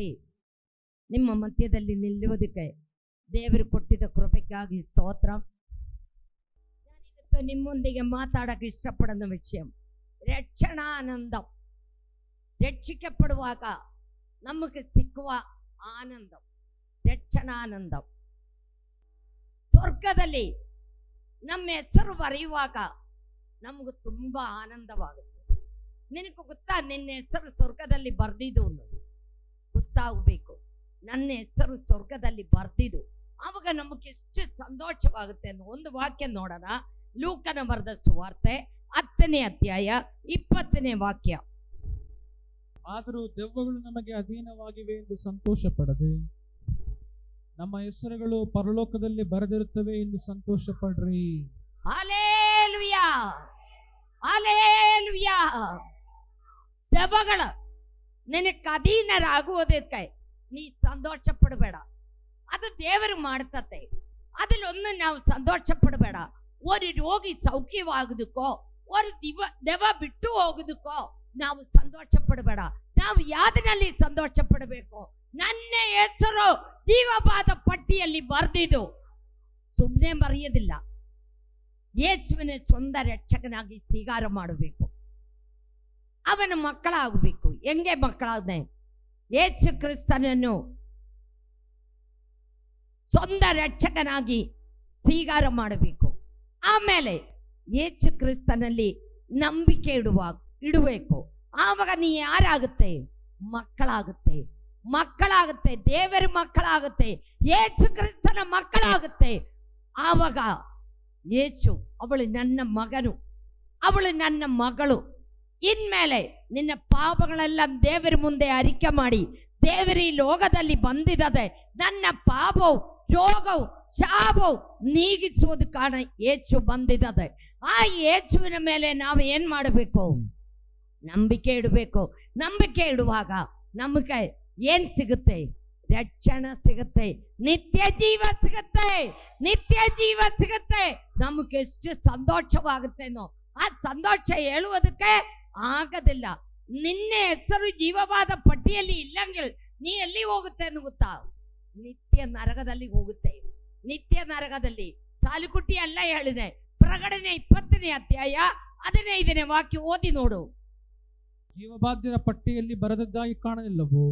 ಎತ್ತಿ ನಿಮ್ಮ ಮಧ್ಯದಲ್ಲಿ ನಿಲ್ಲುವುದಕ್ಕೆ ದೇವರು ಕೊಟ್ಟಿದ್ದ ಕೃಪೆಗಾಗಿ ಸ್ತೋತ್ರ. ನಾನಿವತ್ತು ನಿಮ್ಮೊಂದಿಗೆ ಮಾತಾಡಕ್ಕೆ ಇಷ್ಟಪಡೋ ವಿಷಯ ರಕ್ಷಣಾನಂದ. ರಕ್ಷಿಸಲ್ಪಡುವಾಗ ನಮಗೆ ಸಿಕ್ಕುವ ಆನಂದ ರಕ್ಷಣಾನಂದ. ಸ್ವರ್ಗದಲ್ಲಿ ನಮ್ಮ ಹೆಸರು ಬರೆಯುವಾಗ ನಮಗೂ ತುಂಬಾ ಆನಂದವಾಗುತ್ತೆ. ನಿನಗೆ ಗೊತ್ತಾ, ನಿನ್ನ ಹೆಸರು ಸ್ವರ್ಗದಲ್ಲಿ ಬರ್ದಿದ್ದು ಗೊತ್ತಾಗಬೇಕು. ನನ್ನ ಹೆಸರು ಸ್ವರ್ಗದಲ್ಲಿ ಬರ್ದಿದ್ದು, ಆವಾಗ ನಮಗೆ ಎಷ್ಟು ಸಂತೋಷವಾಗುತ್ತೆ ಅನ್ನೋ ಒಂದು ವಾಕ್ಯ ನೋಡೋಣ. ಲೂಕನ ಬರೆದ ಸುವಾರ್ತೆ 10ನೇ ಅಧ್ಯಾಯ 20ನೇ ವಾಕ್ಯ. ಆದರೂ ದೆವ್ವಗಳು ನಮಗೆ ಅಧೀನವಾಗಿವೆ ಎಂದು ಸಂತೋಷ ಪಡದೆ ನಮ್ಮ ಹೆಸರುಗಳು ಪರಲೋಕದಲ್ಲಿ ಬರೆದಿರುತ್ತವೆ ಎಂದು ಸಂತೋಷ ಪಡ್ರಿ. Hallelujah, hallelujah. ದೆವ್ವಗಳು ನಿನಗೆ ಅಧೀನರಾಗುವುದಕ್ಕೆ ನೀ ಸಂತೋಷ ಪಡಬೇಡ. ಅದು ದೇವರು ಮಾಡ್ತತೆ, ಅದ್ರಲ್ಲೊಂದು ನಾವು ಸಂತೋಷ ಪಡಬೇಡ. ಒಂದು ರೋಗಿ ಸೌಖ್ಯವಾಗುದಕ್ಕೋ ಒಂದು ದೆವ್ವ ಬಿಟ್ಟು ಹೋಗುದಕ್ಕೋ ನಾವು ಸಂತೋಷ ಪಡಬೇಡ. ನಾವು ಯಾವ್ದರಲ್ಲಿ ಸಂತೋಷ ಪಡಬೇಕು? ನನ್ನ ಹೆಸರು ಜೀವಬಾಧ ಪಟ್ಟಿಯಲ್ಲಿ ಬರೆದಿದ್ದು. ಸುಮ್ಮನೆ ಬರೆಯೋದಿಲ್ಲ, ಯೇಸುವಿನ ಸ್ವಂತ ರಕ್ಷಕನಾಗಿ ಸ್ವೀಕಾರ ಮಾಡಬೇಕು. ಅವನ ಮಕ್ಕಳಾಗಬೇಕು. ಹೆಂಗೆ ಮಕ್ಕಳಾದ? ಯೇಸು ಕ್ರಿಸ್ತನನ್ನು ಸ್ವಂತ ರಕ್ಷಕನಾಗಿ ಸ್ವೀಕಾರ ಮಾಡಬೇಕು. ಆಮೇಲೆ ಯೇಸು ಕ್ರಿಸ್ತನಲ್ಲಿ ನಂಬಿಕೆ ಇಡಬೇಕು. ಆವಾಗ ನೀ ಯಾರಾಗುತ್ತೆ? ಮಕ್ಕಳಾಗುತ್ತೆ, ಮಕ್ಕಳಾಗುತ್ತೆ, ದೇವರ ಮಕ್ಕಳಾಗುತ್ತೆ, ಯೇಸು ಕ್ರಿಸ್ತನ ಮಕ್ಕಳಾಗುತ್ತೆ. ಆವಾಗ ಯೇಸು, ಅವಳು ನನ್ನ ಮಗನು, ಅವಳು ನನ್ನ ಮಗಳು. ಇನ್ಮೇಲೆ ನಿನ್ನ ಪಾಪಗಳೆಲ್ಲ ದೇವರ ಮುಂದೆ ಅರಿಕೆ ಮಾಡಿ, ದೇವರ ಈ ಲೋಕದಲ್ಲಿ ಬಂದಿದೆ, ನನ್ನ ಪಾಪವು ರೋಗವು ಶಾಪವು ನೀಗಿಸುವುದು ಕಾರಣ ಯೇಸು ಬಂದಿದೆ. ಆ ಯೇಸುವಿನ ಮೇಲೆ ನಾವು ಏನ್ ಮಾಡಬೇಕು? ನಂಬಿಕೆ ಇಡಬೇಕು. ನಂಬಿಕೆ ಇಡುವಾಗ ನಮಗೆ ಏನ್ ಸಿಗುತ್ತೆ? ರಕ್ಷಣೆ ಸಿಗುತ್ತೆ, ನಿತ್ಯ ಜೀವ ಸಿಗುತ್ತೆ, ನಿತ್ಯ ಜೀವ ಸಿಗುತ್ತೆ. ನಮಗೆ ಎಷ್ಟು ಸಂತೋಷವಾಗುತ್ತೇನೋ ಆ ಸಂತೋಷ ಹೇಳುವುದಕ್ಕೆ ಆಗೋದಿಲ್ಲ. ನಿನ್ನ ಹೆಸರು ಜೀವವಾದ ಪಟ್ಟಿಯಲ್ಲಿ ಇಲ್ಲಂಗಿಲ್ಲ, ನೀ ಎಲ್ಲಿ ಹೋಗುತ್ತೆ ಅಂತ ಗೊತ್ತಾ? ನಿತ್ಯ ನರಕದಲ್ಲಿ ಹೋಗುತ್ತೆ. ನಿತ್ಯ ನರಕದಲ್ಲಿ. ಸಾಲುಕುಟ್ಟಿ ಅಲ್ಲ ಹೇಳಿದೆ. ಪ್ರಕಟಣೆ 20ನೇ ಅಧ್ಯಾಯ 15ನೇ ವಾಕ್ಯ ಓದಿ ನೋಡು. ಜೀವಬಾಧ್ಯರ ಪಟ್ಟಿಯಲ್ಲಿ ಬರೆದದ್ದಾಗಿ ಕಾಣಲಿಲ್ಲವೋ?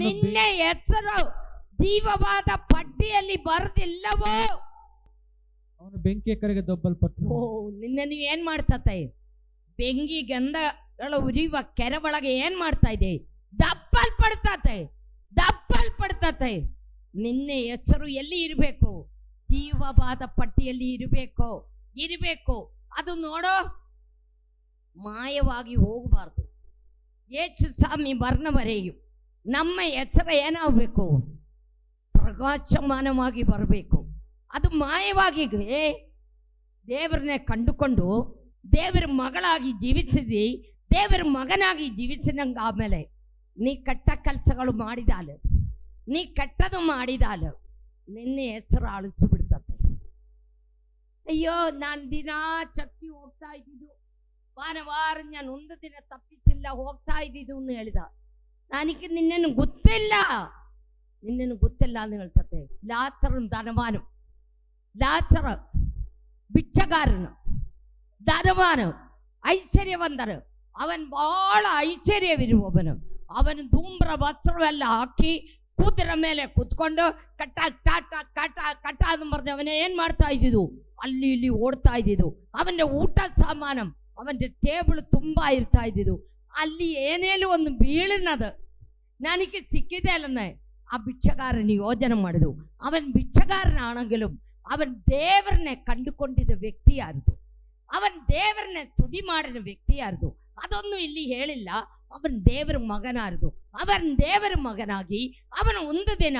ನಿನ್ನ ಹೆಸರು ಜೀವವಾದ ಪಟ್ಟಿಯಲ್ಲಿ ಬರೆದಿಲ್ಲವೋ? ಅವನು ಬೆಂಕಿಯ ಕರೆಗೆ ದೊಬ್ಬಲ್ಪಟ್ಟನು. ನಿನ್ನನ್ನು ಏನ್ ಮಾಡ್ತತೆ? ಬೆಂಕಿ ಗಂಧಗಳ ಉರಿಯುವ ಕೆರೆ ಒಳಗೆ ಏನ್ ಮಾಡ್ತಾ ಇದೆ? ದಪ್ಪಲ್ಪಡ್ತತೆ, ದಪ್ಪಲ್ಪಡ್ತತೆ. ನಿನ್ನ ಹೆಸರು ಎಲ್ಲಿ ಇರಬೇಕು? ಜೀವವಾದ ಪಟ್ಟಿಯಲ್ಲಿ ಇರಬೇಕು. ಅದು ನೋಡೋ, ಮಾಯವಾಗಿ ಹೋಗಬಾರ್ದು. ಯೇಸು ಸ್ವಾಮಿ ಬರ್ನವರೆಗೂ ನಮ್ಮ ಹೆಸರು ಏನಾಗಬೇಕು? ಪ್ರಕಾಶಮಾನವಾಗಿ ಬರಬೇಕು. ಅದು ಮಾಯವಾಗಿ ದೇವರನ್ನೇ ಕಂಡುಕೊಂಡು ದೇವರ ಮಗಳಾಗಿ ಜೀವಿಸಿದಿ, ದೇವರ ಮಗನಾಗಿ ಜೀವಿಸಿದಂಗ ಆಮೇಲೆ ನೀ ಕೆಟ್ಟ ಕೆಲಸಗಳು ಮಾಡಿದಾಲ, ನೀ ಕೆಟ್ಟದು ಮಾಡಿದಾಲ, ನಿನ್ನ ಹೆಸರು ಅಳಿಸಿಬಿಡ್ತತೆ. ಅಯ್ಯೋ, ನಾನು ದಿನಾ ಚರ್ಚಿ ಹೋಗ್ತಾ ಇದ್ದಿದ್ದು, ವಾರ ನಾನು ಒಂದು ದಿನ ತಪ್ಪಿಸಿಲ್ಲ ಹೋಗ್ತಾ ಇದ್ದಿದ್ದು ಅಂತ ಹೇಳಿದ. ನನಗೆ ನಿನ್ನನ್ನು ಗೊತ್ತಿಲ್ಲ ಅಂತ ಹೇಳ್ತತೆ. ಲಾಸರನು ಧನವಾನು, ಲಾಸರ ಬಿಚ್ಚಗಾರನು, ಧನವಾನು, ಐಶ್ವರ್ಯವಂತರು. ಅವನು ಬಹಳ ಐಶ್ವರ್ಯವಿರುವವನು. ಅವನು ಧೂಮ್ರ ವಸ್ತ್ರವೆಲ್ಲ ಹಾಕಿ ಕುದುರೆ ಮೇಲೆ ಕುತ್ಕೊಂಡು ಕಟ್ಟ ಬರ್ದು ಅವನ ಏನ್ ಮಾಡ್ತಾ ಇದ್ದಿದ್ದು? ಅಲ್ಲಿ ಇಲ್ಲಿ ಓಡ್ತಾ ಇದ್ದಿದ್ದು. ಅವನ ಊಟ ಸಾಮಾನ, ಅವನ ಟೇಬಲ್ ತುಂಬಾ ಇರ್ತಾ ಇದ್ದಿದ್ದು. ಅಲ್ಲಿ ಏನೇನು ಒಂದು ಬೀಳಿನದು ನನಗೆ ಸಿಕ್ಕಿದೆ ಅಲ್ಲೇ. ಆ ಭಿಕ್ಷಗಾರನ ಯೋಜನೆ ಮಾಡಿದು. ಅವನ್ ಭಿಕ್ಷಗಾರನಾണെങ്കിലും ಅವನ್ ದೇವರನ್ನೇ ಕಂಡುಕೊಂಡಿದ್ದ ವ್ಯಕ್ತಿ ಯಾರ್ದು? ಅವನ್ ದೇವರನ್ನೇ ಸ್ತುತಿ ಮಾಡಿದ ವ್ಯಕ್ತಿ ಯಾರ್ದು? ಅದೊಂದು ಇಲ್ಲಿ ಹೇಳಿಲ್ಲ. ಅವನ್ ದೇವರ ಮಗನಾರ್ದು. ಅವನ್ ದೇವರ ಮಗನಾಗಿ ಅವನು ಒಂದು ದಿನ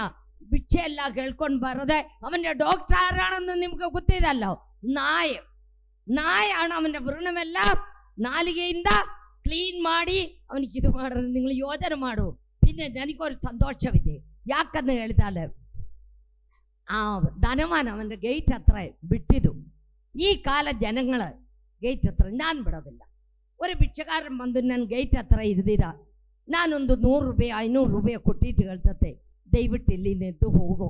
ಭಿಕ್ಷೆ ಎಲ್ಲ ಕೇಳ್ಕೊಂಡು ಬರದೆ, ಅವನ ಡಾಕ್ಟರ್ ಆರಾಣಂದು ನಿಮ್ಗೆ ಗೊತ್ತಿದಲ್ಲ, ನಾಯ ಹಣ ಅವನ ವೃಣವೆಲ್ಲ ನಾಲಿಗೆಯಿಂದ ಕ್ಲೀನ್ ಮಾಡಿ ಅವನಿಗೆ ಇದು ಮಾಡೋದು. ನೀವು ಯೋಜನೆ ಮಾಡು. പിന്നെ ನನಗೊಂದು ಸಂತೋಷವಿದೆ. ಯಾಕಂತ ಹೇಳಿದಾለ, ಆ ಧನವಾನ ಅವನ ಗೇಟ್ ಹತ್ರ ಬಿಟ್ಟಿದ್ದು. ಈ ಕಾಲ ಜನಗಳ ಗೇಟ್ ಹತ್ರ ನಾನು ಬಿಡೋದಿಲ್ಲ. ഒരു ഭിക്ഷക്കാരൻ വന്ന് ഞാൻ ഗേറ്റ് അത്ര ഇരുതിത. ನಾನೊಂದು 100 ರೂಪಾಯಿ 500 ರೂಪಾಯಿ ಕೊಟ್ಟಿಟ್ಟು ಹೇಳ್ತತೆ, ದಯವಿಟ್ಟು ಇಲ್ಲಿ ನಿದ್ದು ಹೋಗು,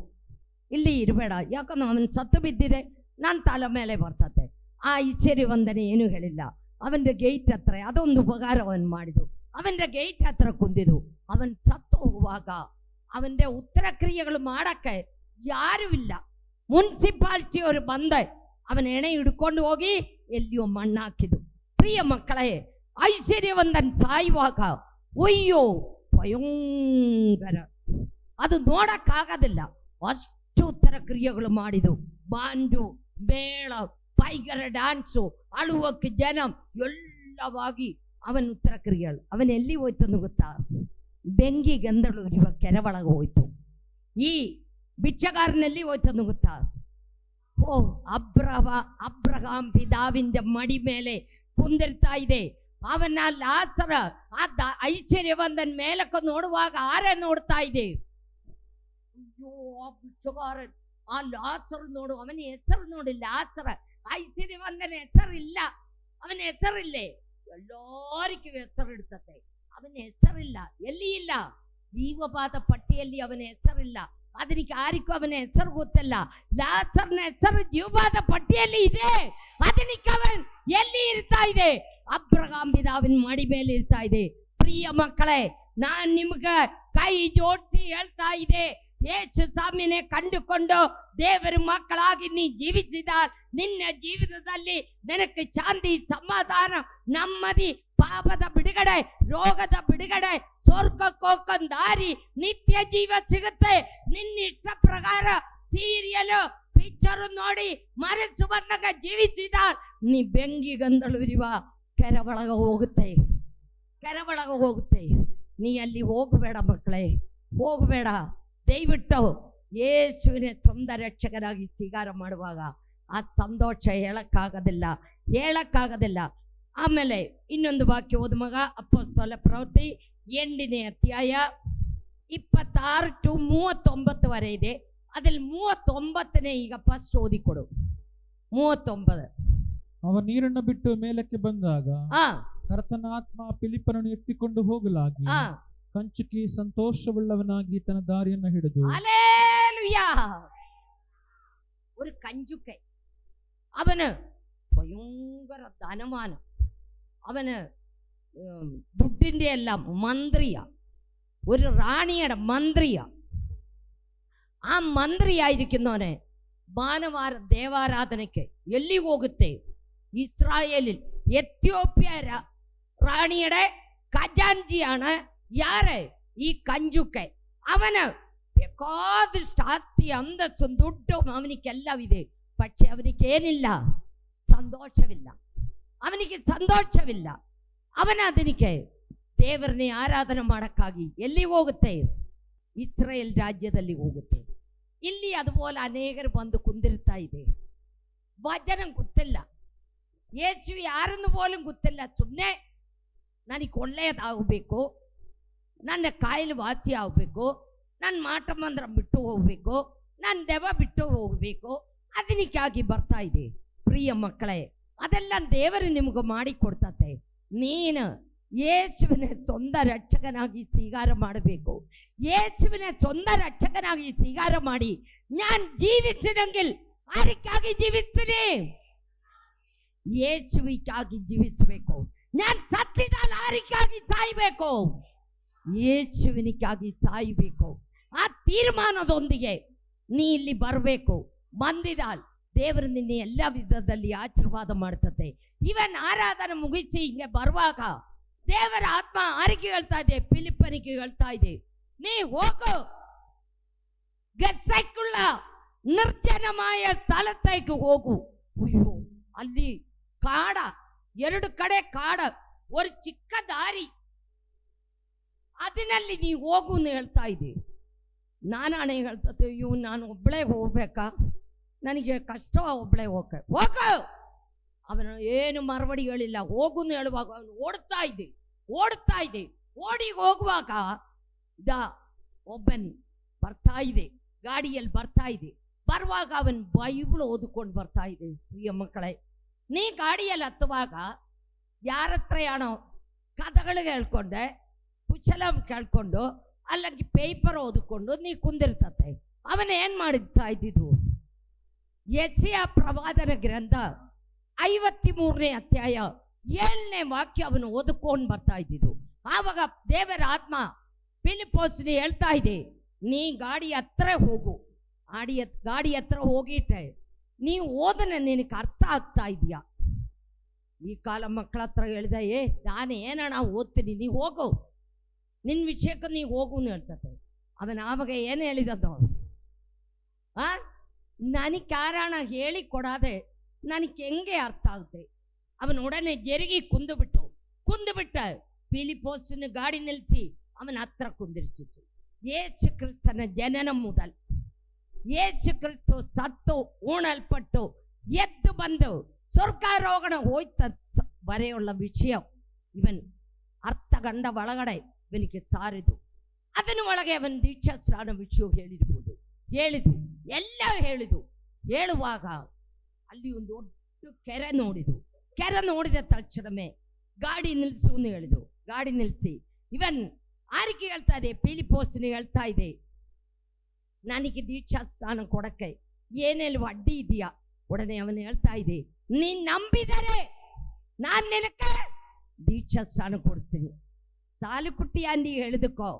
ಇಲ್ಲಿ ಇರಬೇಡ, ಯಾಕಂದ್ರೆ ಅವನ ಸತ್ತು ಬಿದ್ದಿದೆ, ನನ್ನ ತಲೆ ಮೇಲೆ ಬರ್ತತೆ. ಆ ಐಶ್ವರ್ಯವಂದನೆ ಏನೂ ಹೇಳಿಲ್ಲ. ಅವನ ಗೇಟ್ ಹತ್ರ ಅದೊಂದು ಉಪಕಾರ ಅವನು ಮಾಡಿದು. ಅವನ ಗೇಟ್ ಹತ್ರ ಕುಂದಿದ್ದು. ಅವನ್ ಸತ್ತು ಹೋಗುವಾಗ ಅವನ ಉತ್ತರ ಕ್ರಿಯೆಗಳು ಮಾಡಕ್ಕೆ ಯಾರೂ ಇಲ್ಲ. ಮುನ್ಸಿಪಾಲ್ಟಿಯವರು ಬಂದೆ ಅವನ ಎಣೆ ಹಿಡ್ಕೊಂಡು ಹೋಗಿ ಎಲ್ಲಿಯೋ ಮಣ್ಣು ಹಾಕಿದ್ದು. ಪ್ರಿಯ ಮಕ್ಕಳೇ, ಐಶ್ವರ್ಯವಂದನ್ ಸಾಯುವಾಗ ಅಯ್ಯೋ ಭಯಂಕರ, ಅದು ನೋಡಕ್ಕಾಗೋದಿಲ್ಲ, ಅಷ್ಟು ಉತ್ತರ ಕ್ರಿಯೆಗಳು ಮಾಡಿದು. ಬಾಂಡು ಮೇಳ ಪೈಗರ ಡ್ಯಾನ್ಸು, ಅಳುವಕ್ಕೆ ಜನ ಎಲ್ಲವಾಗಿ ಅವನ ಉತ್ತರ ಕ್ರಿಯೆಗಳು. ಅವನ ಎಲ್ಲಿ ಹೋಯ್ತು ಗೊತ್ತಾ? ಬೆಂಕಿ ಗಂಧಳು ಇರುವ ಕೆರೆ ಒಳಗೆ ಹೋಯ್ತು. ಈ ಬಿಚ್ಚಗಾರನಲ್ಲಿ ಹೋಯ್ತು ಗೊತ್ತಾ? ಓ ಅಬ್ರಹಾಂ ಪಿದಾವಿಂದ ಮಡಿ ಮೇಲೆ ಕುಂದಿರ್ತಾ ಇದೆ. ಅವನ ಲಾಸರ ಐಶ್ವರ್ಯವಂದನ್ ಮೇಲಕ್ಕೆ ನೋಡುವಾಗ ಆರೆ ನೋಡ್ತಾ ಇದೆ. ಅಯ್ಯೋ ಆ ಬಿಚ್ಚಗಾರ ಆ ಲಾಸರು ನೋಡು, ಅವನ ಹೆಸರು ನೋಡಿ, ಲಾಸರ ಐಶ್ವರ್ಯವಂದನ ಹೆಸರಿಲ್ಲ, ಅವನ ಹೆಸರಿಲ್ಲೇ. ಎಲ್ಲರಿಗೂ ಹೆಸರು ಇಡ್ತತೆ, ಅವನ ಹೆಸರಿಲ್ಲ. ಎಲ್ಲಿ ಇಲ್ಲ? ಜೀವಪಾದ ಪಟ್ಟಿಯಲ್ಲಿ ಅವನ ಹೆಸರಿಲ್ಲ. ಅದಕ್ಕೆ ಯಾರಿಗೂ ಅವನ ಹೆಸರು ಗೊತ್ತಿಲ್ಲ. ಲಾಸರ್ನ ಹೆಸರು ಜೀವಪಾದ ಪಟ್ಟಿಯಲ್ಲಿ ಇದೆ. ಅದಕ್ಕೆ ಅವನ್ ಎಲ್ಲಿ ಇರ್ತಾ ಇದೆ? ಅಬ್ರಹಾಂ ಪಿದಾವಿನ ಮಡಿ ಮೇಲೆ ಇರ್ತಾ ಇದೆ. ಪ್ರಿಯ ಮಕ್ಕಳೇ, ನಾನ್ ನಿಮ್ಗೆ ಕೈ ಜೋಡಿಸಿ ಹೇಳ್ತಾ ಇದೆ, ಯೇಸು ಸ್ವಾಮಿನೇ ಕಂಡುಕೊಂಡು ದೇವರ ಮಕ್ಕಳಾಗಿ ನೀ ಜೀವಿಸಿದ ನಿನ್ನ ಜೀವಿತದಲ್ಲಿ ನಿನಗೆ ಶಾಂತಿ, ಸಮಾಧಾನ, ನೆಮ್ಮದಿ, ಪಾಪದ ಬಿಡುಗಡೆ, ರೋಗದ ಬಿಡುಗಡೆ, ಸ್ವರ್ಗಕ್ಕೆ ಹೋಗೊಂದು ದಾರಿ, ನಿತ್ಯ ಜೀವ ಸಿಗುತ್ತೆ. ನಿನ್ನ ಇಷ್ಟ ಪ್ರಕಾರ ಸೀರಿಯಲ್ ಪಿಕ್ಚರ್ ನೋಡಿ ಮನಸ್ಸು ಬಂದಾಗ ಜೀವಿಸಿದ ನೀ ಬೆಂಕಿ ಗಂಧಳು ಇರುವ ಕೆರೆ ಒಳಗೆ ಹೋಗುತ್ತೆ, ಕೆರೆ ಒಳಗೆ ಹೋಗುತ್ತೆ. ನೀ ಅಲ್ಲಿ ಹೋಗಬೇಡ ಮಕ್ಕಳೇ, ಹೋಗಬೇಡ. ದಯವಿಟ್ಟು ಯೇಸುವಿನ ಸ್ವಂತ ರಕ್ಷಕರಾಗಿ ಸ್ವೀಕಾರ ಮಾಡುವಾಗ ಆ ಸಂತೋಷ ಹೇಳಕ್ಕಾಗೋದಿಲ್ಲ. ಆಮೇಲೆ ಇನ್ನೊಂದು ವಾಕ್ಯ ಓದು ಮಗ. ಅಪೊಸ್ತಲ ಪ್ರವೃತ್ತಿ 8ನೇ ಅಧ್ಯಾಯ 26 to 39 ಇದೆ. ಅದ್ರಲ್ಲಿ 39ನೇ ಈಗ ಫಸ್ಟ್ ಓದಿಕೊಡು. 39. ಅವ ನೀರನ್ನು ಬಿಟ್ಟು ಮೇಲಕ್ಕೆ ಬಂದಾಗ ಕರ್ತನ ಆತ್ಮ ಫಿಲಿಪ್ಪನನ್ನು ಎತ್ತಿಕೊಂಡು ಹೋಗಲಾಗಿ ಕಂಚುಕಿ ಸಂತೋಷವುಳ್ಳವನಾಗಿ ತನ್ನ ದಾರಿಯನ್ನು ಹಿಡಿದು. ಹಲ್ಲೆಲೂಯಾ! ഒരു കഞ്ചുക്കൻ, അവന് ഭയങ്കര ധനമാണ്, അവന് ദുഡിന്റെ എല്ലാം മന്ത്രിയാ, ഒരു റാണിയുടെ മന്ത്രിയാ. ആ മന്ത്രിയായിരിക്കുന്നവനെ ഭാനുവാര ദേവാരാധനയ്ക്ക് എല്ലി ಹೋಗುತ್ತೆ? ഇസ്രായേലിൽ എത്യോപ്യ റാണിയുടെ ഖജാൻജിയാണ് ಯಾರೇ? ಈ ಕಂಜುಕೆ. ಅವನ ಬೇಕಾದಷ್ಟು ಆಸ್ತಿ, ಅಂದಸ್ಸು, ದುಡ್ಡು ಅವನಿಗೆಲ್ಲವಿದೆ. പക്ഷെ ಅವನಿಗೇನಿಲ್ಲ? ಸಂತೋಷವಿಲ್ಲ. ಅವನಿಗೆ ಸಂತೋಷವಿಲ್ಲ. ಅವನ ಅದಕ್ಕೆ ದೇವರನ್ನೇ ಆರಾಧನೆ ಮಾಡಕ್ಕಾಗಿ ಎಲ್ಲಿ ಹೋಗುತ್ತೆ? ಇಸ್ರಾಯೇಲ್ ರಾಜ್ಯದಲ್ಲಿ ಹೋಗುತ್ತೆ. ಇಲ್ಲಿ അതുപോലെ ಅನೇಕರು ಬಂದು ಕುಂದಿರ್ತಾ ಇದೆ. ವಚನ ಗೊತ್ತಿಲ್ಲ, ಯೇಸು ಯಾರನ್ನು പോലും ಗೊತ್ತಿಲ್ಲ. ಸುಮ್ಮನೆ ನನಗೆ ಒಳ್ಳೆಯದಾಗಬೇಕು, ನನ್ನ ಕಾಯಿಲೆ ವಾಸಿ ಆಗಬೇಕು, ನನ್ನ ಮಾಟ ಮಂದ್ರ ಬಿಟ್ಟು ಹೋಗಬೇಕು, ನನ್ನ ದೆವ್ವ ಬಿಟ್ಟು ಹೋಗಬೇಕು, ಅದಕ್ಕಾಗಿ ಬರ್ತಾ ಇದೆ. ಪ್ರಿಯ ಮಕ್ಕಳೇ, ಅದೆಲ್ಲ ದೇವರು ನಿಮಗೆ ಮಾಡಿಕೊಡ್ತತೆ. ನೀನು ಯೇಸುವಿನ ಸ್ವಂತ ರಕ್ಷಕನಾಗಿ ಸ್ವೀಕಾರ ಮಾಡಬೇಕು. ಯೇಸುವಿನ ಸ್ವಂತ ರಕ್ಷಕನಾಗಿ ಸ್ವೀಕಾರ ಮಾಡಿ ഞാൻ ജീവിച്ചില്ലെങ്കിൽ ആർക്കാಗಿ ಜೀವಿಸ್ತೀನಿ? ಯೇಸುವಿಗಾಗಿ ಜೀವಿಸಬೇಕು. ഞാൻ ಸತ್ತಿದಾಗ ಆರ್ಕಾಗಿ ಸಾಯಬೇಕು? ಯೇಸುವಿನಿಗಾಗಿ ಸಾಯಬೇಕು. ಆ ತೀರ್ಮಾನದೊಂದಿಗೆ ನೀ ಇಲ್ಲಿ ಬರಬೇಕು. ಬಂದಿದ್ದಾಲ್ ದೇವರು ನಿನ್ನ ಎಲ್ಲ ವಿಧದಲ್ಲಿ ಆಶೀರ್ವಾದ ಮಾಡ್ತದೆ. ಇವನ್ ಆರಾಧನೆ ಮುಗಿಸಿ ಹಿಂಗೆ ಬರುವಾಗ ದೇವರ ಆತ್ಮ ಆರಿಗೆ ಹೇಳ್ತಾ ಇದೆ, ಫಿಲಿಪ್ಪನಿಗೆ ಹೇಳ್ತಾ ಇದೆ, ನೀ ಹೋಗು, ಗಸ್ಸೈಕುಳ್ಳ ನಿರ್ಜನಮಾಯ ಸ್ಥಳത്തേക്ക് ಹೋಗು. ಅಯ್ಯೋ, ಅಲ್ಲಿ ಕಾಡ, 2 ಕಡೆ ಕಾಡ, ಒಂದು ಚಿಕ್ಕ ದಾರಿ, ಅದರಲ್ಲಿ ನೀ ಹೋಗು ಅಂತ ಹೇಳ್ತಾ ಇದೆ. ನಾನೇ ಹೇಳ್ತದೆ, ಅಯ್ಯೋ ನಾನು ಒಬ್ಬಳೇ ಹೋಗ್ಬೇಕಾ? ನನಗೆ ಕಷ್ಟ ಒಬ್ಬಳೇ ಹೋಗ. ಅವನು ಏನು ಮರವಡಿ ಹೇಳಿಲ್ಲ, ಹೋಗು ಅಂತ ಹೇಳುವಾಗ ಅವನು ಓಡ್ತಾ ಇದೆ. ಓಡಿ ಹೋಗುವಾಗ ಒಬ್ಬನ್ ಬರ್ತಾ ಇದೆ, ಗಾಡಿಯಲ್ಲಿ ಬರ್ತಾ ಇದೆ. ಬರುವಾಗ ಅವನ್ ಬೈಬಲ್ ಓದಿಕೊಂಡು ಬರ್ತಾ ಇದೆ. ಪ್ರಿಯ ಮಕ್ಕಳೇ, ನೀ ಗಾಡಿಯಲ್ಲಿ ಹತ್ತುವಾಗ ಯಾರ ಹತ್ರ ಏನೋ ಕಥೆಗಳಿಗೆ ಹೇಳ್ಕೊಂಡೆ, ಕುಶಲ ಕೇಳ್ಕೊಂಡು ಅಲ್ಲಂಗೆ ಪೇಪರ್ ಓದಿಕೊಂಡು ನೀ ಕುಂದಿರ್ತತೆ. ಅವನ ಏನ್ ಮಾಡ್ತಾ ಇದ್ದಿದ್ದು? ಯೆಶಾಯ ಪ್ರವಾದನ ಗ್ರಂಥ 53ನೇ ಅಧ್ಯಾಯ 7ನೇ ವಾಕ್ಯ ಅವನು ಓದಿಕೊಂಡು ಬರ್ತಾ ಇದ್ದಿದ್ದು. ಆವಾಗ ದೇವರ ಆತ್ಮ ಫಿಲಿಪ್ಪೋಸ್ಗೆ ಹೇಳ್ತಾ ಇದೆ, ನೀ ಗಾಡಿ ಹತ್ರ ಹೋಗು, ಗಾಡಿ ಹತ್ರ ಹೋಗಿಟ್ಟೆ ನೀ ಓದನ ನಿನಗೆ ಅರ್ಥ ಆಗ್ತಾ ಇದೆಯಾ? ಈ ಕಾಲ ಮಕ್ಕಳ ಹತ್ರ ಹೇಳಿದ, ನಾನು ಏನಣ್ಣ ಓದ್ತೀನಿ, ನೀ ಹೋಗು, ನಿನ್ನ ವಿಷಯಕ್ಕೆ ನೀ ಹೋಗು ಅಂತ ಹೇಳ್ತತೆ. ಅವನ ಆವಾಗ ಏನು ಹೇಳಿದದ್ದು? ನನಗೆ ಕಾರಣ ಹೇಳಿ ಕೊಡಾದೆ ನನಗೆ ಹೆಂಗೆ ಅರ್ಥ ಆಗುತ್ತೆ? ಅವನೊಡನೆ ಜರುಗಿ ಕುಂದುಬಿಟ್ಟ ಫಿಲಿಪ್ಪೋಸನ ಗಾಡಿ ನಿಲ್ಲಿಸಿ ಅವನ ಹತ್ರ ಕುಂದಿರಿಸಿತು. ಯೇಸು ಕ್ರಿಸ್ತನ ಜನನ ಮೊದಲು ಯೇಸು ಕ್ರಿಸ್ತು ಸತ್ತು ಉಣಲ್ಪಟ್ಟು ಎದ್ದು ಬಂದು ಸ್ವರ್ಗಾರೋಹಣ ಹೋಯ್ತ ಬರೆಯುಳ್ಳ ವಿಷಯ ಇವನ್ ಅರ್ಥಗಂಡ ಒಳಗಡೆ ಇವನಿಗೆ ಸಾರಿದು. ಅದನ್ನ ಒಳಗೆ ಅವನ ದೀಕ್ಷಾ ಸ್ನಾನ ವಿಷಯ ಹೇಳಿದು ಎಲ್ಲ ಹೇಳುವಾಗ ಅಲ್ಲಿ ಒಂದು ದೊಡ್ಡ ಕೆರೆ ನೋಡಿದ ತಕ್ಷಣವೇ ಗಾಡಿ ನಿಲ್ಲಿಸು ಅಂತ ಹೇಳಿದು. ಗಾಡಿ ನಿಲ್ಲಿಸಿ ಇವನ್ ಆರಿಗೆ ಹೇಳ್ತಾ ಇದೆ, ಫಿಲಿಪ್ಪೋಸ್ಗೆ ಹೇಳ್ತಾ ಇದೆ, ನನಗೆ ದೀಕ್ಷಾ ಸ್ನಾನ ಕೊಡಕ್ಕೆ ಏನೆಲ್ಲ ಅಡ್ಡಿ ಇದೆಯಾ? ಉಡನೆ ಅವನು ಹೇಳ್ತಾ ಇದೆ, ನೀನ್ ನಂಬಿದರೆ ನಾನು ನಿನಕ್ಕೆ ದೀಕ್ಷಾ ಸ್ನಾನ ಕೊಡಿಸ್ತೀನಿ. ಸಾಲುಕುಟ್ಟಿ ಅಂದಿ ಹೇಳಿದಕ್ಕೋ,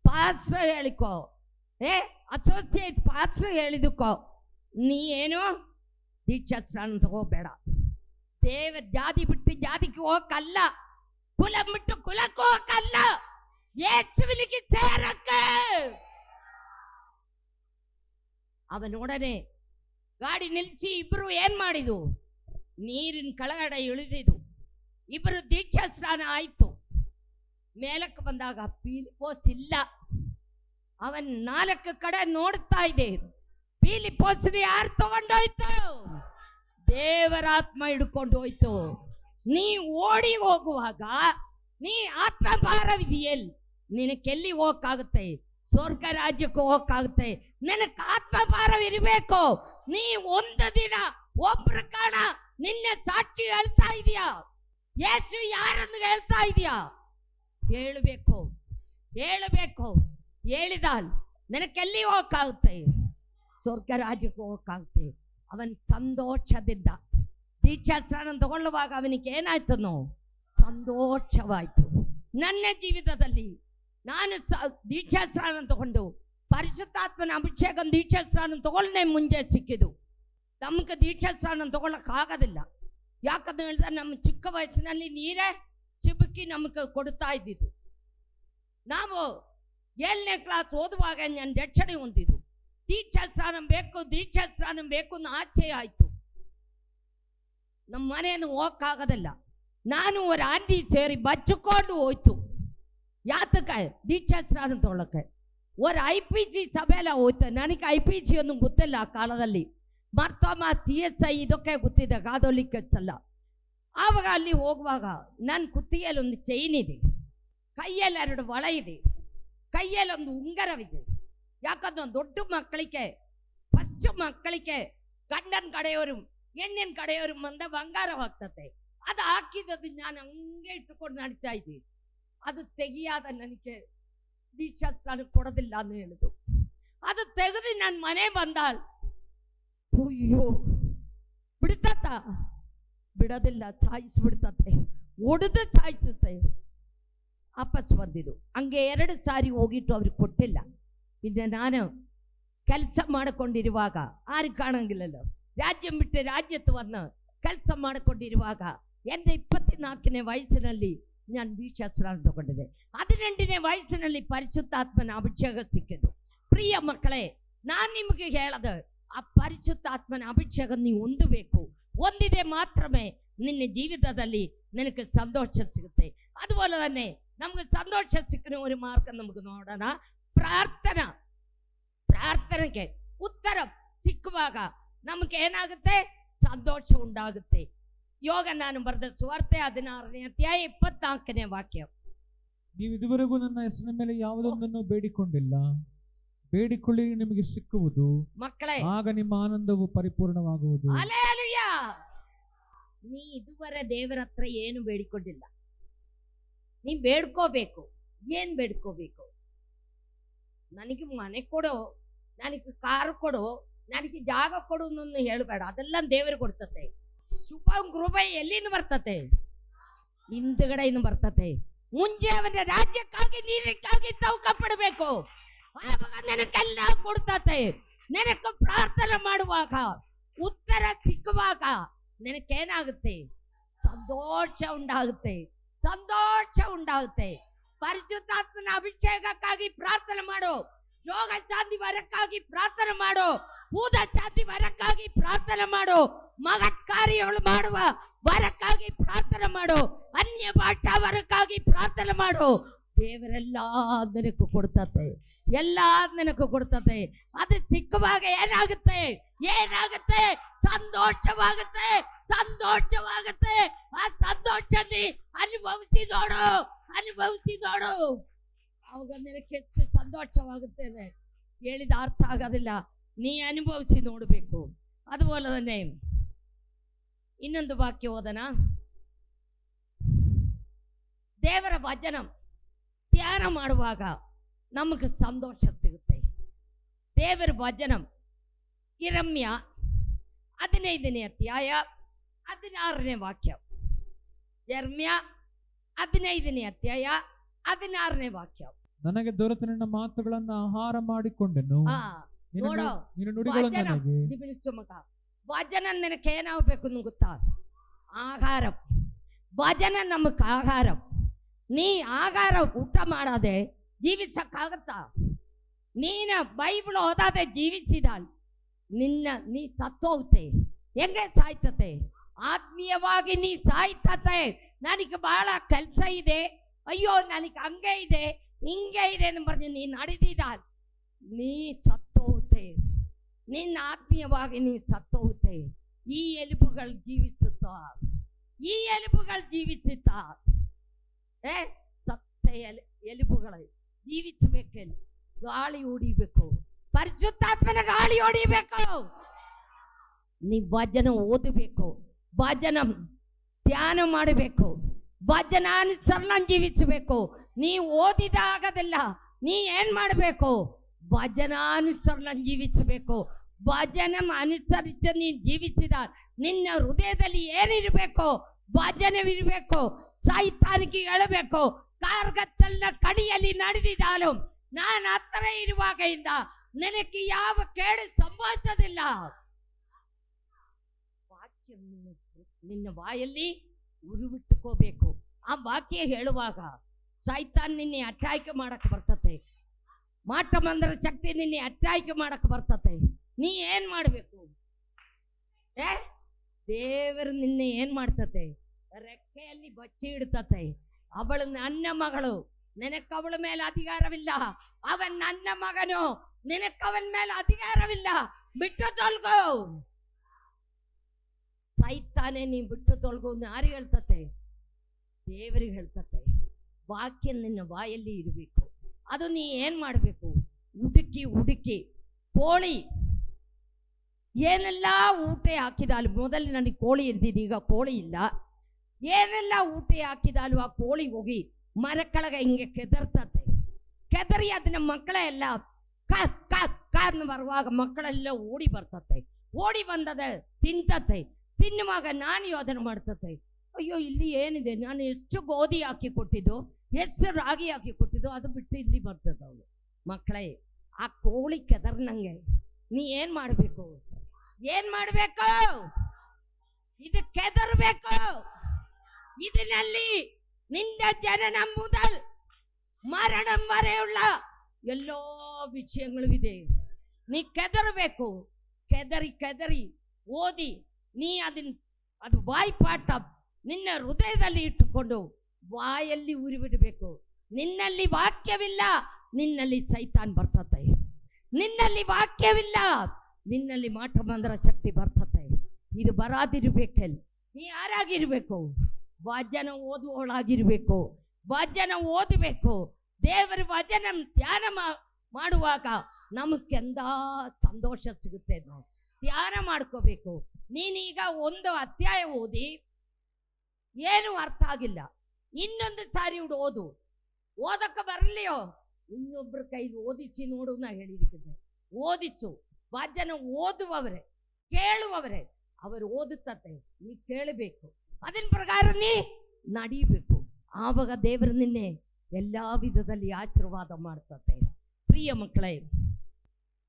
ಪಾಸ್ಟರ್ ಹೇಳಿಕೋ, ಅಸೋಸಿಯೇಟ್ ಪಾಸ್ಟರ್ ಹೇಳಿದಕ್ಕೋ ನೀ ಏನು ದೀಕ್ಷಾ ಸ್ನಾನ ತಗೋಬೇಡ. ದೇವರ ಜಾತಿ ಬಿಟ್ಟು ಜಾತಿಗೆ ಹೋಗಲ್ಲ, ಕುಲ ಬಿಟ್ಟು ಕುಲಕ್ಕೆ ಹೋಗಲ್ಲ, ಯೇಸುವಿಗೆ ಸೇರಕ್ಕೆ. ಅವನೊಡನೆ ಗಾಡಿ ನಿಲ್ಲಿಸಿ ಇಬ್ರು ಏನ್ ಮಾಡಿದು? ನೀರಿನ ಕೆಳಗಡೆ ಇಳಿದಿದು. ಇಬ್ಬರು ದೀಕ್ಷಾ ಸ್ನಾನ ಆಯ್ತು. ಮೇಲಕ್ಕೆ ಬಂದಾಗ ಫಿಲಿಪ್ಪೋಸ್ ಇಲ್ಲ. ಅವನ್ 4 ಕಡೆ ನೋಡ್ತಾ ಇದೆ. ಫಿಲಿಪ್ಪೋಸ್ಗೆ ಯಾರು ತಗೊಂಡೋಯ್ತು? ದೇವರಾತ್ಮ ಹಿಡ್ಕೊಂಡು ಹೋಯ್ತು. ನೀ ಓಡಿ ಹೋಗುವಾಗ ನೀ ಆತ್ಮಭಾರವಿದೆಯಲ್ಲ, ನಿನಗೆಲ್ಲಿ ಹೋಗಕ್ಕಾಗುತ್ತೆ? ಸ್ವರ್ಗ ರಾಜ್ಯಕ್ಕೆ ಹೋಗಕ್ಕಾಗುತ್ತೆ? ನನಗೆ ಆತ್ಮಭಾರವಿರಬೇಕು. ನೀ ಒಂದು ದಿನ ಒಬ್ರ ಕಾಣ ನಿನ್ನ ಸಾಕ್ಷಿ ಹೇಳ್ತಾ ಇದೀಯಾ? ಯೇಸು ಯಾರನ್ನು ಹೇಳ್ತಾ ಇದೀಯಾ? ಹೇಳಬೇಕು. ಹೇಳಿದಾಲ್ ನನಗೆಲ್ಲಿ ಹೋಗಕ್ಕಾಗುತ್ತೆ? ಸ್ವರ್ಗ ರಾಜ್ಯಕ್ಕೆ ಹೋಗಕ್ಕಾಗುತ್ತೆ. ಅವನ್ ಸಂತೋಷದಿಂದ ದೀಕ್ಷಾ ಸ್ನಾನ ತಗೊಳ್ಳುವಾಗ ಅವನಿಗೆ ಏನಾಯ್ತು? ಸಂತೋಷವಾಯ್ತು. ನನ್ನ ಜೀವಿತದಲ್ಲಿ ನಾನು ದೀಕ್ಷಾ ಸ್ನಾನ ತಗೊಂಡು ಪರಿಶುದ್ಧಾತ್ಮನ ಅಭಿಷೇಕ ದೀಕ್ಷಾ ಸ್ನಾನ ತಗೊಳ್ಳನೆ ಮುಂಜೆ ಸಿಕ್ಕಿದ್ದು. ನಮ್ಗೆ ದೀಕ್ಷಾ ಸ್ನಾನ ತಗೊಳ್ಳಕ್ ಆಗೋದಿಲ್ಲ. ಯಾಕಂತ ಹೇಳಿದ್ರೆ ನಮ್ಮ ಚಿಕ್ಕ ವಯಸ್ಸಿನಲ್ಲಿ ನೀರೇ ಚಿಬುಕಿ ನಮಗೆ ಕೊಡ್ತಾ ಇದ್ದಿದ್ದು. ನಾವು 7ನೇ ಕ್ಲಾಸ್ ಓದುವಾಗ ನಾನು ರಕ್ಷಣೆ ಹೊಂದಿದ್ದು. ದೀಕ್ಷಾ ಸ್ನಾನ ಬೇಕು ಅನ್ನೋ ಆಸೆ ಆಯ್ತು. ನಮ್ಮ ಮನೆಯನ್ನು ಹೋಗಕ್ಕಾಗೋದಿಲ್ಲ. ನಾನು ಒಂದು ಆಂಟಿ ಸೇರಿ ಬಚ್ಚಿಕೊಂಡು ಹೋಯ್ತು. ಯಾತಕ್ಕೆ? ದೀಕ್ಷಾ ಸ್ನಾನ ತಗೊಳ್ಳಕ್ಕೆ. ಒಂದು IPC ಸಭೆಯಲ್ಲ ಹೋಯ್ತು. ನನಗೆ IPC ಒಂದು ಗೊತ್ತಿಲ್ಲ ಆ ಕಾಲದಲ್ಲಿ. ಮರ್ತಮ್ಮ CSI ಇದಕ್ಕೆ ಗೊತ್ತಿದೆ, ಕಾದೋಲಿಕ್ ಅಲ್ಲ. ಆವಾಗ ಅಲ್ಲಿ ಹೋಗುವಾಗ ನನ್ನ ಕುತ್ತಿಗೆಯಲ್ಲಿ ಒಂದು ಚೈನ್ ಇದೆ, ಕೈಯಲ್ಲಿ 2 ಒಳ ಇದೆ, ಕೈಯಲ್ಲಿ ಒಂದು ಉಂಗರವಿದೆ. ಯಾಕಂದ್ರೆ ದೊಡ್ಡ ಮಕ್ಕಳಿಗೆ ಫಸ್ಟ್ ಮಕ್ಕಳಿಗೆ ಗಂಡನ ಕಡೆಯವರು ಹೆಣ್ಣಿನ ಕಡೆಯವರು ಮುಂದೆ ಬಂಗಾರವಾಗ್ತತೆ. ಅದು ಹಾಕಿದ್ದು ನಾನು ಹಂಗೆ ಇಟ್ಟುಕೊಂಡು ನಡೀತಾ ಇದ್ದೀನಿ. ಅದು ತೆಗಿಯಾದ ನನಗೆ ದೀಕ್ಷಾ ಸ್ನಾನ ಕೊಡೋದಿಲ್ಲ ಅಂತ ಹೇಳಿದ್ರು. ಅದು ತೆಗೆದು ನನ್ನ ಮನೆ ಬಂದಾಳ್. ಅಯ್ಯೋ ಬಿಡ್ತತ್ತ? ಬಿಡೋದಿಲ್ಲ, ಸಾಯಿಸ್ಬಿಡ್ತತೆ, ಒಡೆದು ಸಾಯಿಸುತ್ತೆ. ವಾಪಸ್ ಬಂದಿದ್ದು. ಹಂಗೆ 2 ಸಾರಿ ಹೋಗಿಟ್ಟು ಅವ್ರಿಗೆ ಕೊಟ್ಟಿಲ್ಲ. ಇನ್ನು ನಾನು ಕೆಲಸ ಮಾಡಿಕೊಂಡಿರುವಾಗ ಆರು ಕಾಣಂಗಿಲ್ಲಲ್ಲ, ರಾಜ್ಯ ಬಿಟ್ಟು ರಾಜ್ಯತ್ವವನ್ನು ಕೆಲಸ ಮಾಡಿಕೊಂಡಿರುವಾಗ എൻ്റെ 24ನೇ ವಯಸ್ಸಿನಲ್ಲಿ ನಾನು ದೀಕ್ಷಾ ಸ್ನಾನ ತಗೊಂಡಿದ್ದೆ. 18ನೇ ವಯಸ್ಸಿನಲ್ಲಿ ಪರಿಶುದ್ಧಾತ್ಮನ ಅಭಿಷೇಕ ಸಿಕ್ಕಿದ್ದು. ಪ್ರಿಯ ಮಕ್ಕಳೇ, ನಾನು ನಿಮಗೆ ಹೇಳದ ಆ ಪರಿಶುದ್ಧಾತ್ಮನ ಅಭಿಷೇಕ ನೀವು ಹೊಂದಬೇಕು. ಹೊಂದಿದೆ ಮಾತ್ರವೇ ನಿನ್ನ ಜೀವಿತದಲ್ಲಿ ನಿನಗೆ ಸಂತೋಷ ಸಿಗುತ್ತೆ. അതുപോലെ ನಮ್ಗೆ ಸಂತೋಷ ಸಿಕ್ಕಿನ ಒಂದು ಮಾರ್ಗ ನಮ್ಗೆ ನೋಡೋಣ. ಪ್ರಾರ್ಥನೆಗೆ ಉತ್ತರ ಸಿಕ್ಕುವಾಗ ನಮ್ಗೆ ಏನಾಗುತ್ತೆ? ಸಂತೋಷ ಉಂಟಾಗುತ್ತೆ. ಯೋಗ ನಾನು ಬರೆದ ಸುವಾರ್ತೆ 16ನೇ ಅಧ್ಯಾಯ 24ನೇ ವಾಕ್ಯ. ನೀವು ಇದುವರೆಗೂ ನನ್ನ ಹೆಸರಿನ ಮೇಲೆ ಯಾವುದೊಂದನ್ನು ಬೇಡಿಕೊಂಡಿಲ್ಲ, ಬೇಡಿಕೊಳ್ಳಿರಿ ನಿಮಗೆ ಸಿಕ್ಕುವುದು. ಮಕ್ಕಳೇ, ಆಗ ನಿಮ್ಮ ಆನಂದವು ಪರಿಪೂರ್ಣವಾಗುವುದು. ಹಲ್ಲೆಲೂಯಾ. ನೀ ಇದುವರೆ ದೇವರ ಹತ್ರ ಏನು ಬೇಡಿಕೊಂಡಿಲ್ಲ, ನೀ ಬೇಡ್ಕೋಬೇಕು. ಏನ್ ಬೇಡ್ಕೋಬೇಕು? ನನಗೆ ಮನೆ ಕೊಡು, ನನಗೆ ಕಾರು ಕೊಡು, ನನಗೆ ಜಾಗ ಕೊಡು ಅನ್ನೋದು ಹೇಳ್ಬೇಡ. ಅದೆಲ್ಲ ದೇವರು ಕೊಡ್ತತೆ. ಶುಭ ಕೃಪೆ ಎಲ್ಲಿಂದ ಬರ್ತತೆ? ಹಿಂದುಗಡೆಯಿಂದ ಬರ್ತತೆ. ಮುಂಚೆ ಅವನ ರಾಜ್ಯಕ್ಕಾಗಿ ನೀರಿಗಾಗಿ ತೌಕ ಪಡಬೇಕು, ಆವಾಗ ನನಗೆಲ್ಲ ಕೊಡ್ತತೆ. ನಿನಗೆ ಪ್ರಾರ್ಥನೆ ಮಾಡುವಾಗ ಉತ್ತರ ಸಿಕ್ಕುವಾಗ ನಿನಗೇನಾಗುತ್ತೆ? ಸಂತೋಷ ಉಂಟಾಗುತ್ತೆ, ಸಂತೋಷ ಉಂಟಾಗುತ್ತೆ. ಪರಿಶುದ್ಧಾತ್ಮನ ಅಭಿಷೇಕಕ್ಕಾಗಿ ಪ್ರಾರ್ಥನೆ ಮಾಡು, ರೋಗ ಶಾಂತಿ ವರಕ್ಕಾಗಿ ಪ್ರಾರ್ಥನೆ ಮಾಡು, ಭೂತ ಶಾಂತಿ ವರಕ್ಕಾಗಿ ಪ್ರಾರ್ಥನೆ ಮಾಡು, ಮಹತ್ ಕಾರ್ಯಗಳು ಮಾಡುವ ವರಕ್ಕಾಗಿ ಪ್ರಾರ್ಥನೆ ಮಾಡು, ಅನ್ಯ ಭಾಷಾ ವರಕ್ಕಾಗಿ ಪ್ರಾರ್ಥನೆ ಮಾಡು. ದೇವರೆಲ್ಲ ನಿನಗೆ ಕೊಡ್ತತೆ, ಎಲ್ಲ ನಿನಗೆ ಕೊಡ್ತತೆ. ಅದು ಸಿಕ್ಕುವಾಗ ಏನಾಗುತ್ತೆ? ಏನಾಗುತ್ತೆ? ಸಂತೋಷವಾಗುತ್ತೆ, ಸಂತೋಷವಾಗುತ್ತೆ. ಆ ಸಂತೋಷನೇ ಅನುಭವಿಸಿ ನೋಡು, ಅನುಭವಿಸಿ ನೋಡು. ಅವಾಗ ನಿನಗೆ ಎಷ್ಟು ಸಂತೋಷವಾಗುತ್ತೇನೆ ಹೇಳಿದ ಅರ್ಥ ಆಗೋದಿಲ್ಲ. ನೀ ಅನುಭವಿಸಿ ನೋಡಬೇಕು. അതുപോലെ ಇನ್ನೊಂದು ವಾಕ್ಯ ಓದನ. ದೇವರ ವಚನ ಧ್ಯಾನ ಮಾಡುವಾಗ ನಮಗೆ ಸಂತೋಷ ಸಿಗುತ್ತೆ. ದೇವರ ವಚನ ಇರಮ್ಯ 15ನೇ ಅಧ್ಯಾಯ 16ನೇ ವಾಕ್ಯ. ಯೆರೆಮೀಯ 15ನೇ ಅಧ್ಯಾಯ 16ನೇ ವಾಕ್ಯ. ನನಗೆ ದೊರೆತ ನಿನ್ನ ಮಾತುಗಳನ್ನು ಆಹಾರ ಮಾಡಿಕೊಂಡೆನು, ನೋಡೋ ವಚನ ನಿನಗೆ ಏನಾಗಬೇಕು ಗೊತ್ತಾ? ಆಹಾರ. ವಚನ ನಮಗ್ ಆಹಾರ. ನೀ ಆಹಾರ ಊಟ ಮಾಡದೆ ಜೀವಿಸಕ್ಕಾಗತ್ತಾ? ನೀನ ಬೈಬಲ್ ಓದಾದೆ ಜೀವಿಸಿದಾಳ್ ನೀ ಸತ್ತೋಗುತ್ತೆ. ಹೆಂಗೆ ಸಾಯ್ತತೆ? ಆತ್ಮೀಯವಾಗಿ ನೀ ಸಾಯ್ತತೆ. ನನಗೆ ಬಹಳ ಕೆಲಸ ಇದೆ, ಅಯ್ಯೋ ನನಗೆ ಹಂಗೆ ಇದೆ ಹಿಂಗೆ ಇದೆ ಬರ್ದು ನೀ ನಡೆದಿದ್ದಾಳ್, ನೀ ಸತ್ತೋಗುತ್ತೆ. ನಿನ್ನ ಆತ್ಮೀಯವಾಗಿ ನೀ ಸತ್ತೋಗುತ್ತೆ. ಈ ಎಲುಬುಗಳು ಜೀವಿಸುತ್ತಾ, ಈ ಎಲುಬುಗಳು ಜೀವಿಸುತ್ತಾ. ಸತ್ತ ಎಲುಬುಗಳು ಜೀವಿಸಬೇಕು. ಗಾಳಿ ಹೊಡಿಬೇಕು, ಪರಿಶುದ್ಧಾತ್ಮನ ಗಾಳಿ ಹೊಡಿಬೇಕು. ನೀ ವಚನ ಓದಬೇಕು, ವಚನ ಧ್ಯಾನ ಮಾಡಬೇಕು, ವಚನಾನುಸರಣ ಜೀವಿಸಬೇಕು. ನೀ ಓದಿದಾಗದಲ್ಲ, ನೀ ಏನ್ ಮಾಡಬೇಕು? ವಚನಾನುಸರಣ ಜೀವಿಸಬೇಕು. ವಚನ ಅನುಸರಿಸ ನೀ ಜೀವಿಸಿದ ನಿನ್ನ ಹೃದಯದಲ್ಲಿ ಏನಿರಬೇಕು? ವಚನವಿರಬೇಕು. ಸೈತಾನಿಗೆ ಹೇಳಬೇಕು, ಕಾರ್ಗತ್ತಲ್ಲ ಕಡಿಯಲ್ಲಿ ನಡೆದಿದ್ದಾನು ನಾನು ಹತ್ತಿರ ಇರುವಾಗ ಇಂದ ನಿನಗೆ ಯಾವ ಕೇಡು ಸಂಭವಿಸೋದಿಲ್ಲ. ವಾಕ್ಯ ನಿನ್ನ ಬಾಯಲ್ಲಿ ಉರುಬಿಟ್ಟುಕೋಬೇಕು. ಆ ವಾಕ್ಯ ಹೇಳುವಾಗ ಸೈತಾನ್ ನಿನ್ನೆ ಅಟ್ಯಾಕ್ ಮಾಡಕ್ ಬರ್ತತೆ, ಮಾಟ ಮಂದ್ರ ಶಕ್ತಿ ನಿನ್ನೆ ಅಟ್ಯಾಕ್ ಮಾಡಕ್ ಬರ್ತತೆ. ನೀ ಏನ್ ಮಾಡ್ಬೇಕು? ದೇವರು ನಿನ್ನೆ ಏನ್ ಮಾಡ್ತತೆ? ರೆಕ್ಕೆಯಲ್ಲಿ ಬಚ್ಚಿ ಇಡ್ತತೆ. ಅವಳು ನನ್ನ ಮಗಳು, ನಿನಕ್ಕೆ ಅವಳ ಮೇಲೆ ಅಧಿಕಾರವಿಲ್ಲ. ಅವನ್ ನನ್ನ ಮಗನು, ನಿನಕ್ಕೆ ಅವನ ಮೇಲೆ ಅಧಿಕಾರವಿಲ್ಲ. ಬಿಟ್ಟು ತೊಳ್ಗೋ. ಸೈತಾನೆ ನೀ ಬಿಟ್ಟು ತೊಳ್ಗೋ. ಯಾರಿಗೆ ಹೇಳ್ತತೆ? ದೇವರಿಗೆ ಹೇಳ್ತತೆ. ವಾಕ್ಯ ನಿನ್ನ ಬಾಯಲ್ಲಿ ಇರಬೇಕು. ಅದು ನೀ ಏನ್ ಮಾಡ್ಬೇಕು? ಹುಡುಕಿ ಹುಡುಕಿ ಕೋಳಿ ಏನೆಲ್ಲ ಊಟ ಹಾಕಿದಾಲು. ಮೊದಲು ನನಗೆ ಕೋಳಿ ಇರ್ತಿದ್ದು, ಈಗ ಕೋಳಿ ಇಲ್ಲ. ಏನೆಲ್ಲ ಊಟ ಹಾಕಿದಾಲು ಆ ಕೋಳಿ ಹೋಗಿ ಮರ ಕೆಳಗೆ ಹಿಂಗೆ ಕೆದರ್ತತೆ. ಕೆದರಿ ಅದನ್ನ ಮಕ್ಕಳೆಲ್ಲ ಕಾದ್ನ ಬರುವಾಗ ಮಕ್ಕಳೆಲ್ಲ ಓಡಿ ಬರ್ತತೆ. ಓಡಿ ಬಂದದ ತಿಂತತೆ. ತಿನ್ನುವಾಗ ನಾನು ಯೋಧನೆ ಮಾಡ್ತತೆ, ಅಯ್ಯೋ ಇಲ್ಲಿ ಏನಿದೆ, ನಾನು ಎಷ್ಟು ಗೋಧಿ ಹಾಕಿ ಕೊಟ್ಟಿದ್ದು, ಎಷ್ಟು ರಾಗಿ ಹಾಕಿ ಕೊಟ್ಟಿದ್ದು, ಅದು ಬಿಟ್ಟು ಇಲ್ಲಿ ಬರ್ತದೆ. ಅವಳು ಮಕ್ಕಳೇ, ಆ ಕೋಳಿ ಕೆದರ್ನಂಗೆ ನೀ ಏನ್ ಮಾಡ್ಬೇಕು? ಏನ್ ಮಾಡ್ಬೇಕು? ಇದು ಕೆದರ್ಬೇಕು. ಇದರಲ್ಲಿ ನಿನ್ನ ಜನನ ಮೊದಲ್ ಮರಣಂವರೆಯುಳ್ಳ ಎಲ್ಲೋ ವಿಷಯಗಳು ಇದೆ. ನೀ ಕೆದರ್ಬೇಕು. ಕೆದರಿ ಕೆದರಿ ಓದಿ ನೀ ಅದು ಬಾಯ್ಪಾಠ ನಿನ್ನ ಹೃದಯದಲ್ಲಿ ಇಟ್ಟುಕೊಂಡು ಬಾಯಲ್ಲಿ ಉರಿಬಿಡಬೇಕು. ನಿನ್ನಲ್ಲಿ ವಾಕ್ಯವಿಲ್ಲ, ನಿನ್ನಲ್ಲಿ ಸೈತಾನ್ ಬರ್ತತೆ. ನಿನ್ನಲ್ಲಿ ವಾಕ್ಯವಿಲ್ಲ, ನಿನ್ನಲ್ಲಿ ಮಾಟ ಮಂದ್ರ ಶಕ್ತಿ ಬರ್ತತೆ. ಇದು ಬರಾದಿರ್ಬೇಕಲ್ಲಿ ನೀ ಯಾರಾಗಿರ್ಬೇಕು? ವಚನ ಓದುವವಳಾಗಿರ್ಬೇಕು. ವಚನ ಓದಬೇಕು. ದೇವರ ವಚನ ಧ್ಯಾನ ಮಾಡುವಾಗ ನಮಗೆಂದ ಸಂತೋಷ ಸಿಗುತ್ತೆ. ನಾವು ಧ್ಯಾನ ಮಾಡ್ಕೋಬೇಕು. ನೀನೀಗ ಒಂದು ಅಧ್ಯಾಯ ಓದಿ ಏನು ಅರ್ಥ ಆಗಿಲ್ಲ, ಇನ್ನೊಂದು ಸಾರಿ ಓದು. ಓದಕ್ಕೆ ಬರಲಿಯೋ ಇನ್ನೊಬ್ರ ಕೈಲಿ ಓದಿಸಿ ನೋಡು ನಾ ಹೇಳಿದಕ್ಕೆ. ಓದಿಸು. ಜನ ಓದುವವರೇ, ಕೇಳುವವರೇ, ಅವರು ಓದುತ್ತತೆ, ನೀ ಕೇಳಬೇಕು, ಅದರ ಪ್ರಕಾರ ನೀ ನಡೀಬೇಕು. ಆವಾಗ ದೇವರು ನಿನ್ನೆ ಎಲ್ಲಾ ವಿಧದಲ್ಲಿ ಆಶೀರ್ವಾದ ಮಾಡ್ತತೆ. ಪ್ರಿಯ ಮಕ್ಕಳೇ,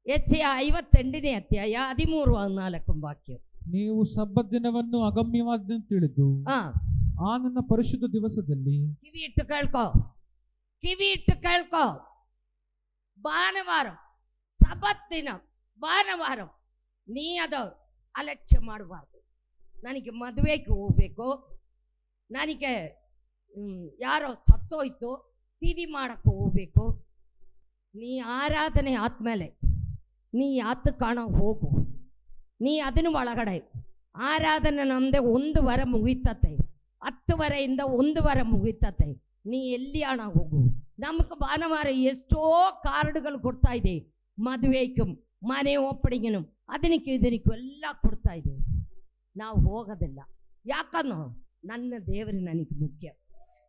ಯೆಶಾಯ 58ನೇ ಅಧ್ಯಾಯ 13-14 ವಾಕ್ಯ. ನೀವು ಸಬ್ಬತ್ ದಿನವನ್ನು ಅಗಮ್ಯವಾದ ತಿಳಿದು ಆ ನನ್ನ ಪರಿಶುದ್ಧ ದಿವಸದಲ್ಲಿ ಕಿವಿ ಇಟ್ಟು ಕೇಳ್ಕೊ. ಭಾನುವಾರ ಸಬ್ಬತ್ ದಿನ, ಭಾನುವಾರ ನೀ ಅದು ಅಲಕ್ಷ್ಯ ಮಾಡಬಾರ್ದು. ನನಗೆ ಮದುವೆಗೆ ಹೋಗ್ಬೇಕು, ನನಗೆ ಯಾರೋ ಸತ್ತೋಯ್ತು, ತಿಥಿ ಮಾಡಕ್ಕೆ ಹೋಗ್ಬೇಕು. ನೀ ಆರಾಧನೆ ಆದ್ಮೇಲೆ ನೀ ಯಾತ ಕಾಣ ಹೋಗು. ನೀ ಅದನ್ನು ಒಳಗಡೆ ಆರಾಧನೆ ನಮ್ದೆ 1 ವಾರ ಮುಗಿತತೆ, 10ವರೆಯಿಂದ 1 ವಾರ ಮುಗಿತತೆ. ನೀ ಎಲ್ಲಿ ಹಣ ಹೋಗು. ನಮಗೆ ಭಾನುವಾರ ಎಷ್ಟೋ ಕಾರ್ಡ್ಗಳು ಕೊಡ್ತಾ ಇದೆ, ಮದುವೆಗೂ ಮನೆ ಓಪಣಿಗೂ ಅದಕ್ಕೆ ಇದಕ್ಕೂ ಎಲ್ಲ ಕೊಡ್ತಾ ಇದೆ. ನಾವು ಹೋಗೋದಿಲ್ಲ. ಯಾಕಂದ್ರೆ ನನ್ನ ದೇವರು ನನಗೆ ಮುಖ್ಯ,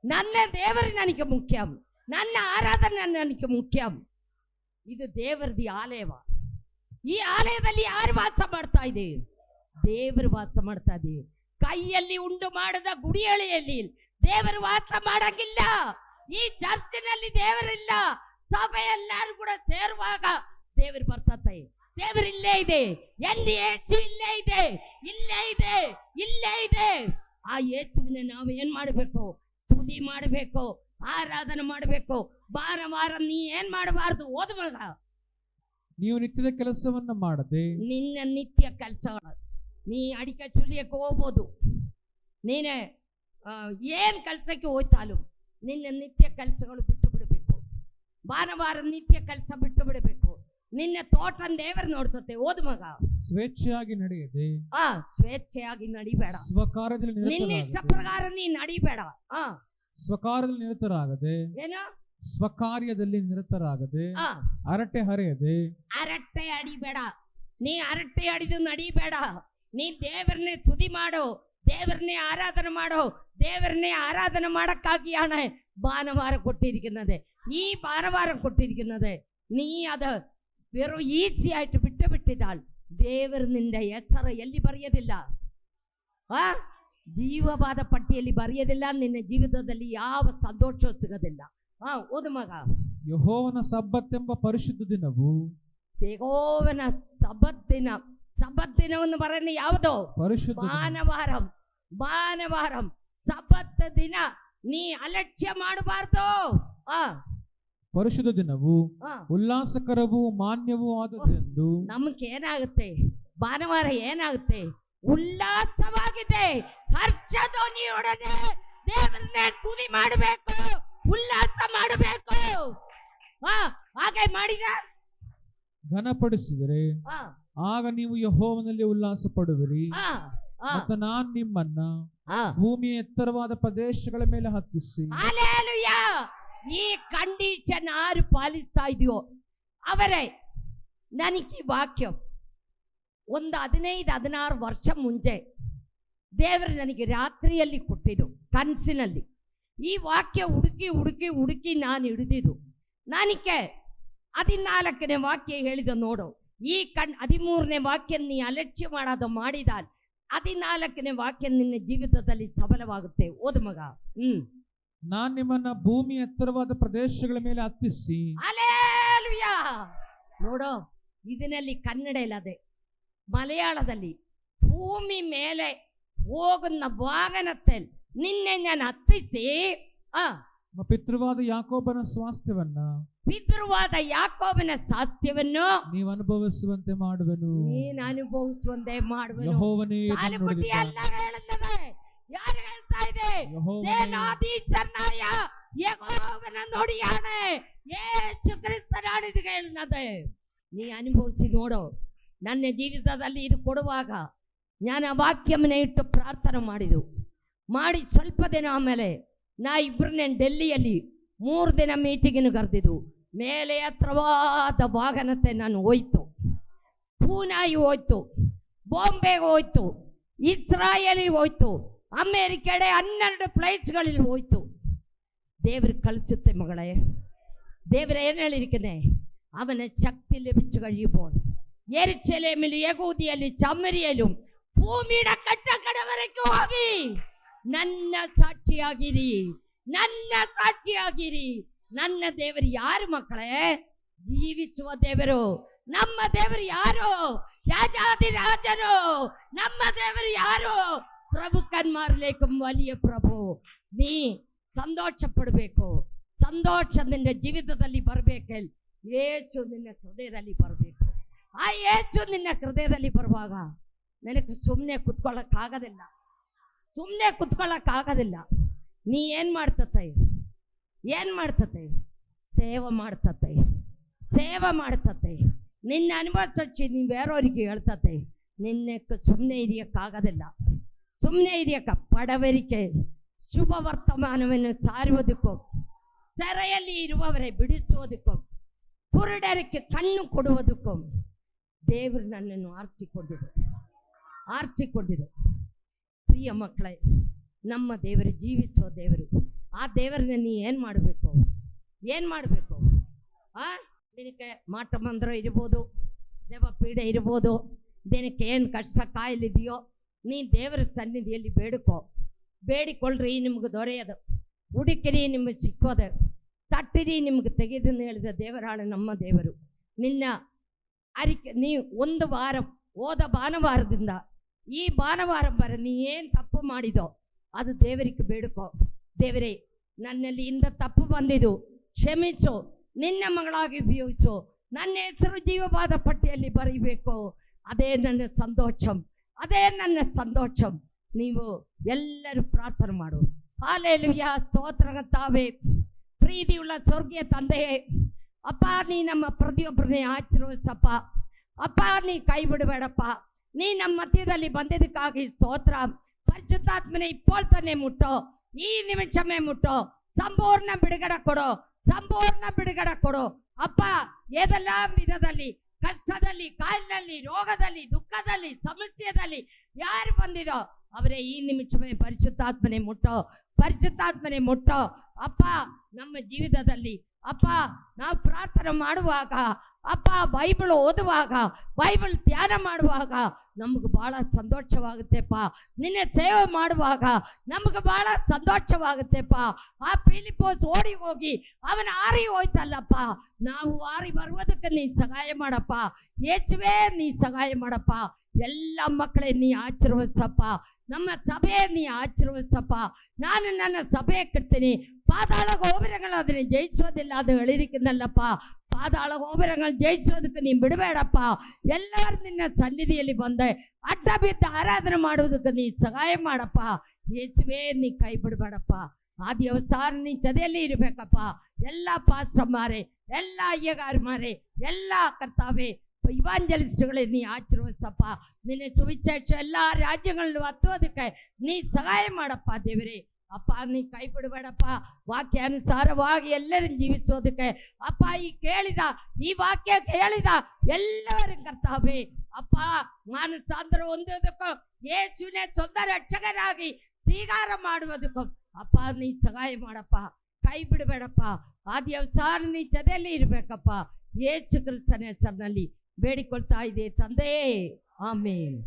ನನ್ನ ದೇವರು ನನಗೆ ಮುಖ್ಯ, ನನ್ನ ಆರಾಧನೆ ನನಗೆ ಮುಖ್ಯ. ಇದು ದೇವರದಿ ಆಲಯವ. ಈ ಆಲಯದಲ್ಲಿ ಯಾರು ವಾಸ ಮಾಡ್ತಾ ಇದೆ? ದೇವರು ವಾಸ ಮಾಡ್ತಾ ಇದೆ. ಕೈಯಲ್ಲಿ ಉಂಡು ಮಾಡದ ಗುಡಿಯಳೆಯಲ್ಲಿ ದೇವರು ವಾಸ ಮಾಡಂಗಿಲ್ಲ. ಈ ಚರ್ಚಿನಲ್ಲಿ ದೇವರಿಲ್ಲ. ಸಭೆ ಎಲ್ಲರೂ ಕೂಡ ಸೇರುವಾಗ ದೇವರು ಬರ್ತತೆ. ದೇವರು ಇಲ್ಲೇ ಇದೆ. ಎಲ್ಲಿ ಯೇಸು ಇಲ್ಲೇ ಇದೆ, ಇಲ್ಲೇ ಇದೆ, ಇಲ್ಲೇ ಇದೆ. ಆ ಯೇಸುವಿನ ನಾವು ಏನ್ ಮಾಡಬೇಕು? ಸ್ತುತಿ ಮಾಡಬೇಕು, ಆರಾಧನೆ ಮಾಡಬೇಕು. ಭಾನುವಾರ ನೀ ಏನ್ ಮಾಡಬಾರ್ದು? ಓದುವಾಗ ನೀವು ನಿತ್ಯದ ಕೆಲಸವನ್ನ ಮಾಡದೆ ನಿನ್ನ ನಿತ್ಯ ಕೆಲಸಗಳು, ನೀ ಅಡಿಕೆ ಸುಲಿಯಕ್ಕೆ ಹೋಗ್ಬೋದು, ನೀನೆ ಏನ್ ಕೆಲಸಕ್ಕೆ ಹೋಯ್ತಾಲು ನಿನ್ನ ನಿತ್ಯ ಕೆಲಸಗಳು ಬಿಟ್ಟು ಬಿಡಬೇಕು. ಭಾನುವಾರ ನಿತ್ಯ ಕೆಲಸ ಬಿಟ್ಟು ಬಿಡಬೇಕು. ನಿನ್ನ ತೋಟ ದೇವರು ನೋಡ್ತತೆ. ಓದು ಮಗ. ಸ್ವೇಚ್ಛೆಯಾಗಿ ನಡೆಯದೆ ಸ್ವೇಚ್ಛೆಯಾಗಿ ನಡಿಬೇಡ. ಸ್ವಕಾರ್ಯದಲ್ಲಿ ನಿನ್ನ ಇಷ್ಟ ಪ್ರಕಾರ ನೀ ನಡಿಬೇಡ. ಸ್ವಕಾರ್ಯದಲ್ಲಿ ನಿರತರಾಗದೆ, ಏನೋ ಸ್ವಕಾರ್ಯದಲ್ಲಿ ನಿರತರಾಗದೆ, ಹರಟೆ ಹರೆಯದೆ. ಹರಟೆ ಅಡಿಬೇಡ. ನೀ ಹರಟೆ ಅಡಿದು ನಡಿಬೇಡ. ನೀ ದೇವರನ್ನೇ ಸ್ತುತಿ ಮಾಡು, ದೇವರನ್ನೇ ಆರಾಧನೆ ಮಾಡು. ದೇವರನ್ನೇ ಆರಾಧನೆ ಮಾಡಕ್ಕಾಗಿ ಹಣ ಭಾನುವಾರ ಕೊಟ್ಟಿരിക്കുന്നത്. ಈ ಭಾನುವಾರ ಕೊಟ್ಟಿരിക്കുന്നത് ನೀ ಅದ വെറും ಈಸಿ ಆಯ್ತು ಬಿಟ್ಟು ಬಿಟ್ಟಿದ್ದಾள். ದೇವರು ನಿಂದ ಹೆಸರು ಎಲ್ಲಿ ಬರೆಯೋದಿಲ್ಲ, ಜೀವವಾದ ಪಟ್ಟಿಯಲ್ಲಿ ಬರೆಯೋದಿಲ್ಲ. ನಿನ್ನ ಜೀವಿತದಲ್ಲಿ ಯಾವ ಸಂತೋಷ ಸಿಗೋದಿಲ್ಲ. ಓದು ಮಗ. ಯೆಹೋವನ ಸಬ್ಬತ್ ಎಂಬ ಪರಿಶುದ್ಧ ದಿನವು, ಯೆಹೋವನ ಸಬ್ಬತ್ ದಿನ. ಸಬ್ಬತ್ ದಿನವನ್ನು ಬರಲಿ ಯಾವುದು? ಪರಿಶುದ್ಧ ಭಾನುವಾರ. ಭಾನುವಾರ ಸಬ್ಬತ್ ದಿನ ನೀ ಅಲಕ್ಷ್ಯ ಮಾಡಬಾರ್ದು. ಪರಿಶುದ್ಧ ದಿನವು ಉಲ್ಲಾಸಕರವೂ ಮಾನ್ಯವೂ ಆದದೆಂದು. ನಮಗೆ ಏನಾಗುತ್ತೆ? ಭಾನುವಾರ ಏನಾಗುತ್ತೆ? ಉಲ್ಲಾಸವಾಗಿದೆ. ಹರ್ಷಧ್ವನಿಯೊಡನೆ ದೇವರನ್ನೇ ಸ್ತುತಿ ಮಾಡಬೇಕು, ಉಲ್ಲಾಸ ಮಾಡಬೇಕು. ಹಾಗೆ ಮಾಡಿದ ಘನಪಡಿಸಿದರೆ ಆಗ ನೀವು ಯೆಹೋವನಲ್ಲಿ ಉಲ್ಲಾಸ ಪಡುವಿರಿ. ಮತ್ತು ನಾನು ನಿಮ್ಮನ್ನ ಭೂಮಿಯ ಎತ್ತರವಾದ ಪ್ರದೇಶಗಳ ಮೇಲೆ ಹತ್ತಿಸಿ. ಹಲ್ಲೆಲೂಯಾ. ಈ ಕಂಡೀಷನ್ ಯಾರು ಪಾಲಿಸ್ತಾ ಇದೆಯೋ ಅವರೇ. ನನಗೆ ವಾಕ್ಯ ಒಂದು 15-16 ವರ್ಷ ಮುಂಚೆ ದೇವರು ನನಗೆ ರಾತ್ರಿಯಲ್ಲಿ ಕೊಟ್ಟಿದ್ದು, ಕನಸಿನಲ್ಲಿ. ಈ ವಾಕ್ಯ ಹುಡುಕಿ ನಾನು ಹಿಡಿದಿದ್ದು. ನನಗೆ 14ನೇ ವಾಕ್ಯ ಹೇಳಿದ ನೋಡು. ಈ 13ನೇ ವಾಕ್ಯ ನೀ ಅಲಕ್ಷ್ಯ ಮಾಡೋದು ಮಾಡಿದ 14ನೇ ವಾಕ್ಯ ನಿನ್ನ ಜೀವಿತದಲ್ಲಿ ಸಫಲವಾಗುತ್ತೆ. ಓದು ಮಗ. ನಾನು ನಿಮ್ಮನ್ನ ಭೂಮಿ ಎತ್ತರವಾದ ಪ್ರದೇಶಗಳ ಮೇಲೆ ಹತ್ತಿಸಿ. ಹಲ್ಲೆಲೂಯಾ. ನೋಡು, ಇದರಲ್ಲಿ ಕನ್ನಡ ಇಲ್ಲದೆ ಮಲಯಾಳದಲ್ಲಿ ಭೂಮಿ ಮೇಲೆ ಹೋಗುന്ന ವಾಹನത്തെ ನಿನ್ನೆ ನಾನು ಹತ್ತಿಸಿ ಪಿತೃವಾದ ಯಾಕೋಬನ ಸ್ವಾಸ್ಥ್ಯವನ್ನ ನೀವು ಅನುಭವಿಸುವಂತೆ ಮಾಡುವೆನು. ನೀನು ಅನುಭವಿಸುವಂತೆ ಮಾಡುವೆನು. ಯೆಹೋವನೇ ಯಾರು ಹೇಳ್ತಾ ಇದೆ? ಸೇನಾಧೀಶ್ವರನಾಯ ಯೆಹೋವನ ನುಡಿಯಾಣೆ, ಯೇಸು ಕ್ರಿಸ್ತನಾണ് ಇದು ಹೇಳುತ್ತದೆ. ನೀ ಅನುಭವಿಸಿ ನೋಡು. ನನ್ನ ಜೀವಿತದಲ್ಲಿ ಇದು ಕೊಡುವಾಗ ನಾನು ಆ ವಾಕ್ಯಮನೆ ಇಟ್ಟು ಪ್ರಾರ್ಥನೆ ಮಾಡಿ ಸ್ವಲ್ಪ ದಿನ ಆಮೇಲೆ ನಾ ಇಬ್ಬರನ್ನೇ ಡೆಲ್ಲಿಯಲ್ಲಿ 3 ದಿನ ಮೀಟಿಂಗಿನ ಕರೆದಿದ್ದು. ಮೇಲೆ ಹತ್ರವಾದ ವಾಹನತೆ ನಾನು ಹೋಯ್ತು. ಪೂನಾಯಿ ಹೋಯ್ತು, ಬಾಂಬೆಗೆ ಹೋಯ್ತು, ಇಸ್ರಾಯೇಲಿಗೆ ಹೋಯ್ತು, ಅಮೇರಿಕಡೆ 12 ಪ್ಲೇಸ್ಗಳಲ್ಲಿ ಹೋಯ್ತು. ದೇವರು ಕಳಿಸುತ್ತೆ മകളെ. தேவர் ಏನು ಹೇಳಿರ್ಕನೆ, അവനെ ശക്തി ലഭിച്ചു കഴിയുമ്പോൾ യെരുശലേമിൽ, യഹൂദിയയിൽ, ശമരിയയിലും ഭൂമിയുടെ കട്ടക്കടവരയ്ക്ക് ಹೋಗಿ ನನ್ನ ಸಾಕ್ಷಿಯಾಗಿರಿ, ನನ್ನ ಸಾಕ್ಷಿಯಾಗಿರಿ. ನನ್ನ ದೇವರು ಯಾರು ಮಕ್ಕಳೇ? ಜೀವಿಸುವ ದೇವರು. ನಮ್ಮ ದೇವರು ಯಾರು? ರಾಜಾದಿರಾಜರು. ನಮ್ಮ ದೇವರು ಯಾರು? ಪ್ರಭುಕನ್ಮಾರಲೇಕಂ വലിയ ಪ್ರಭು. ನೀ ಸಂತೋಷ ಪಡಬೇಕು. ಸಂತೋಷ ನಿನ್ನ ಜೀವಿತದಲ್ಲಿ ಬರಬೇಕು. ಯೇಸು ನಿನ್ನ ಹೃದಯದಲ್ಲಿ ಬರಬೇಕು. ಆ ಯೇಸು ನಿನ್ನ ಹೃದಯದಲ್ಲಿ ಬರುವಾಗ ನಿನಗೆ ಸುಮ್ಮನೆ ಕುತ್ಕೊಳ್ಳೋಕ್ಕಾಗೋದಿಲ್ಲ. ಸುಮ್ಮನೆ ಕುತ್ಕೊಳ್ಳೋಕ್ಕಾಗೋದಿಲ್ಲ. ನೀ ಏನು ಮಾಡ್ತತೆ? ಏನು ಮಾಡ್ತತೆ? ಸೇವೆ ಮಾಡ್ತತೆ. ಸೇವೆ ಮಾಡ್ತತೆ. ನಿನ್ನ ಅನುಭವಿಸಿ ನೀವು ಬೇರೆಯವರಿಗೆ ಹೇಳ್ತತೆ. ನಿನ್ನಕ್ಕೆ ಸುಮ್ಮನೆ ಇರಿಯಕ್ಕಾಗೋದಿಲ್ಲ. ಸುಮ್ಮನೆ ಇರಿಯಕ್ಕ ಪಡವರಿಕೆ ಶುಭ ವರ್ತಮಾನವನ್ನು ಸಾರುವುದಕ್ಕೂ, ಸೆರೆಯಲ್ಲಿ ಇರುವವರೇ ಬಿಡಿಸುವುದಕ್ಕೂ, ಕುರುಡರಿಗೆ ಕಣ್ಣು ಕೊಡುವುದಕ್ಕೂ ದೇವರು ನನ್ನನ್ನು ಆರಿಸಿಕೊಂಡಿದೆ. ಪ್ರಿಯ ಮಕ್ಕಳೇ, ನಮ್ಮ ದೇವರು ಜೀವಿಸುವ ದೇವರು. ಆ ದೇವರನ್ನ ನೀ ಏನು ಮಾಡಬೇಕು? ನಿನಗೆ ಮಾಟ ಮಂತ್ರ ಇರ್ಬೋದು, ದೇವಪೀಡೆ ಇರ್ಬೋದು, ದಿನಕ್ಕೆ ಏನು ಕಷ್ಟ ಕಾಯಿಲಿದೆಯೋ ನೀ ದೇವರ ಸನ್ನಿಧಿಯಲ್ಲಿ ಬೇಡಿಕೊಳ್ಳ್ರಿ, ನಿಮ್ಗೆ ದೊರೆಯದು. ಹುಡುಕಿರಿ, ನಿಮಗೆ ಸಿಕ್ಕೋದು. ತಟ್ಟಿರಿ, ನಿಮ್ಗೆ ತೆಗೆದನ್ನು ಹೇಳಿದ ದೇವರಾಳು ನಮ್ಮ ದೇವರು. ನಿನ್ನ ಅರಿಕೆ ನೀ ಒಂದು ವಾರ ಹೋದ ಭಾನುವಾರದಿಂದ ಈ ಭಾನುವಾರ ಬರ ನೀ ಏನು ತಪ್ಪು ಮಾಡಿದೋ ಅದು ದೇವರಿಗೆ ಬೇಡಿಕೋ. ದೇವರೇ, ನನ್ನಲ್ಲಿ ಇಂದ ತಪ್ಪು ಬಂದಿದ್ದು ಕ್ಷಮಿಸು, ನಿನ್ನ ಮಗಳಾಗಿ ಉಪಯೋಗಿಸು, ನನ್ನ ಹೆಸರು ಜೀವವಾದ ಪಟ್ಟಿಯಲ್ಲಿ ಬರೀಬೇಕು. ಅದೇ ನನ್ನ ಸಂತೋಷಂ. ನೀವು ಎಲ್ಲರೂ ಪ್ರಾರ್ಥನೆ ಮಾಡು. ಹಾಲೆಲೂಯಾ, ಸ್ತೋತ್ರ ತಾವೇ. ಪ್ರೀತಿಯುಳ್ಳ ಸ್ವರ್ಗೀಯ ತಂದೆಯೇ, ಅಪ್ಪ, ನೀ ನಮ್ಮ ಪ್ರತಿಯೊಬ್ಬರನ್ನೇ ಆಶೀರ್ವದಿಸಪ್ಪ. ಅಪ್ಪ, ನೀ ಕೈ ಬಿಡಬೇಡಪ್ಪ. ನೀ ನಮ್ಮ ಮಧ್ಯದಲ್ಲಿ ಬಂದಿದ್ದಕ್ಕಾಗಿ ಸ್ತೋತ್ರ. ಪರಿಶುದ್ಧಾತ್ಮನೆ ഇപ്പോൾ തന്നെ ಮುಟ್ಟೋ, ಈ ನಿಮಿಷಮೇ ಮುಟ್ಟೋ, ಸಂಪೂರ್ಣ ಬಿಡುಗಡೆ ಕೊಡು ಅಪ್ಪ. ಏದೆಲ್ಲ ವಿಧದಲ್ಲಿ, ಕಷ್ಟದಲ್ಲಿ, ಕಾಯಿಲೆಯಲ್ಲಿ, ರೋಗದಲ್ಲಿ, ದುಃಖದಲ್ಲಿ, ಸಮಸ್ಯೆಯಲ್ಲಿ ಯಾರು ಬಂದಿದೋ ಅವರೇ ಈ ನಿಮಿಷವೇ ಪರಿಶುದ್ಧಾತ್ಮನೆ ಮುಟ್ಟೋ ಅಪ್ಪ. ನಮ್ಮ ಜೀವಿತದಲ್ಲಿ ಅಪ್ಪ ನಾವು ಪ್ರಾರ್ಥನೆ ಮಾಡುವಾಗ, ಅಪ್ಪ ಬೈಬಲ್ ಓದುವಾಗ, ಬೈಬಲ್ ಧ್ಯಾನ ಮಾಡುವಾಗ ನಮಗೆ ಬಹಳ ಸಂತೋಷವಾಗುತ್ತೆಪ್ಪ. ನಿನ್ನ ಸೇವೆ ಮಾಡುವಾಗ ನಮಗೆ ಬಹಳ ಸಂತೋಷವಾಗುತ್ತೆಪ್ಪ. ಆ ಫಿಲಿಪ್ಪೋಸ್ ಓಡಿ ಹೋಗಿ ಅವನ ಆರಿ ಹೋಯ್ತಲ್ಲಪ್ಪ, ನಾವು ಆರಿ ಬರುವುದಕ್ಕೆ ನೀ ಸಹಾಯ ಮಾಡಪ್ಪ. ಯೇಸುವೇ, ನೀ ಸಹಾಯ ಮಾಡಪ್ಪ. ಎಲ್ಲ ಮಕ್ಕಳೇ ನೀ ಆಶೀರ್ವದಿಸಪ್ಪ. ನಮ್ಮ ಸಭೆ ನೀ ಆಶೀರ್ವದಿಸಪ್ಪ. ನಾನು ನನ್ನ ಸಭೆ ಕಟ್ತೀನಿ. ಪಾತಾಳ ಗೋಪುರಗಳು ಅದನ್ನು ಜಯಿಸೋದಿಲ್ಲ, ಅದು ಹೇಳಿರಿക്കുന്നಲ್ಲಪ್ಪ. ಪಾತಾಳ ಗೋಪುರಗಳು ಜಯಿಸೋದಕ್ಕೆ ನೀನು ಬಿಡಬೇಡಪ್ಪ. ಎಲ್ಲರೂ ನಿನ್ನ ಸನ್ನಿಧಿಯಲ್ಲಿ ಬಂದೆ ಅಡ್ಡ ಬಿದ್ದು ಆರಾಧನೆ ಮಾಡುವುದಕ್ಕೆ ನೀ ಸಹಾಯ ಮಾಡಪ್ಪ. ಯೇಸುವೇ, ನೀ ಕೈ ಬಿಡಬೇಡಪ್ಪ. ಆ ದಿವಸ ನೀ ಜೊತೆಯಲ್ಲಿ ಇರಬೇಕಪ್ಪ. ಎಲ್ಲ ಪಾಸ್ಟರ್ಮಾರೆ, ಎಲ್ಲ ಅಯ್ಯಗಾರಮಾರೆ, ಎಲ್ಲ ಕರ್ತಾವೆ ಇವಾಂಜಲಿಸ್ಟ್ಗಳೇ ನೀ ಆಶೀರ್ವದಿಸಪ್ಪ. ನಿನ್ನ ಸುವಿಶೇಷ ಎಲ್ಲ ರಾಜ್ಯಗಳನ್ನು ಹತ್ತೋದಕ್ಕೆ ನೀ ಸಹಾಯ ಮಾಡಪ್ಪ. ದೇವರೇ ಅಪ್ಪ, ನೀ ಕೈ ಬಿಡಬೇಡಪ್ಪ. ವಾಕ್ಯಾನುಸಾರವಾಗಿ ಎಲ್ಲರನ್ನು ಜೀವಿಸೋದಕ್ಕೆ ಅಪ್ಪ, ಈ ವಾಕ್ಯ ಕೇಳಿದ ಎಲ್ಲರೂ ಕರ್ತಾವೆ ಅಪ್ಪ ಮಾನಸಾಂತರ ಹೊಂದೋದಕ್ಕೂ, ಯೇಸುವಿನೇ ಸ್ವಂತ ರಕ್ಷಕರಾಗಿ ಸ್ವೀಕಾರ ಮಾಡುವುದಕ್ಕೂ ಅಪ್ಪ ನೀ ಸಹಾಯ ಮಾಡಪ್ಪ. ಕೈ ಬಿಡಬೇಡಪ್ಪ. ಆ ದಿವಸ ನೀ ಜೊತೆಯಲ್ಲಿ ಇರಬೇಕಪ್ಪ. ಯೇಸು ಕ್ರಿಸ್ತನ ಹೆಸರಿನಲ್ಲಿ ಬೇಡಿಕೊಳ್ತಾ ಇದೆ ತಂದೆಯೇ, ಆಮೇನ್.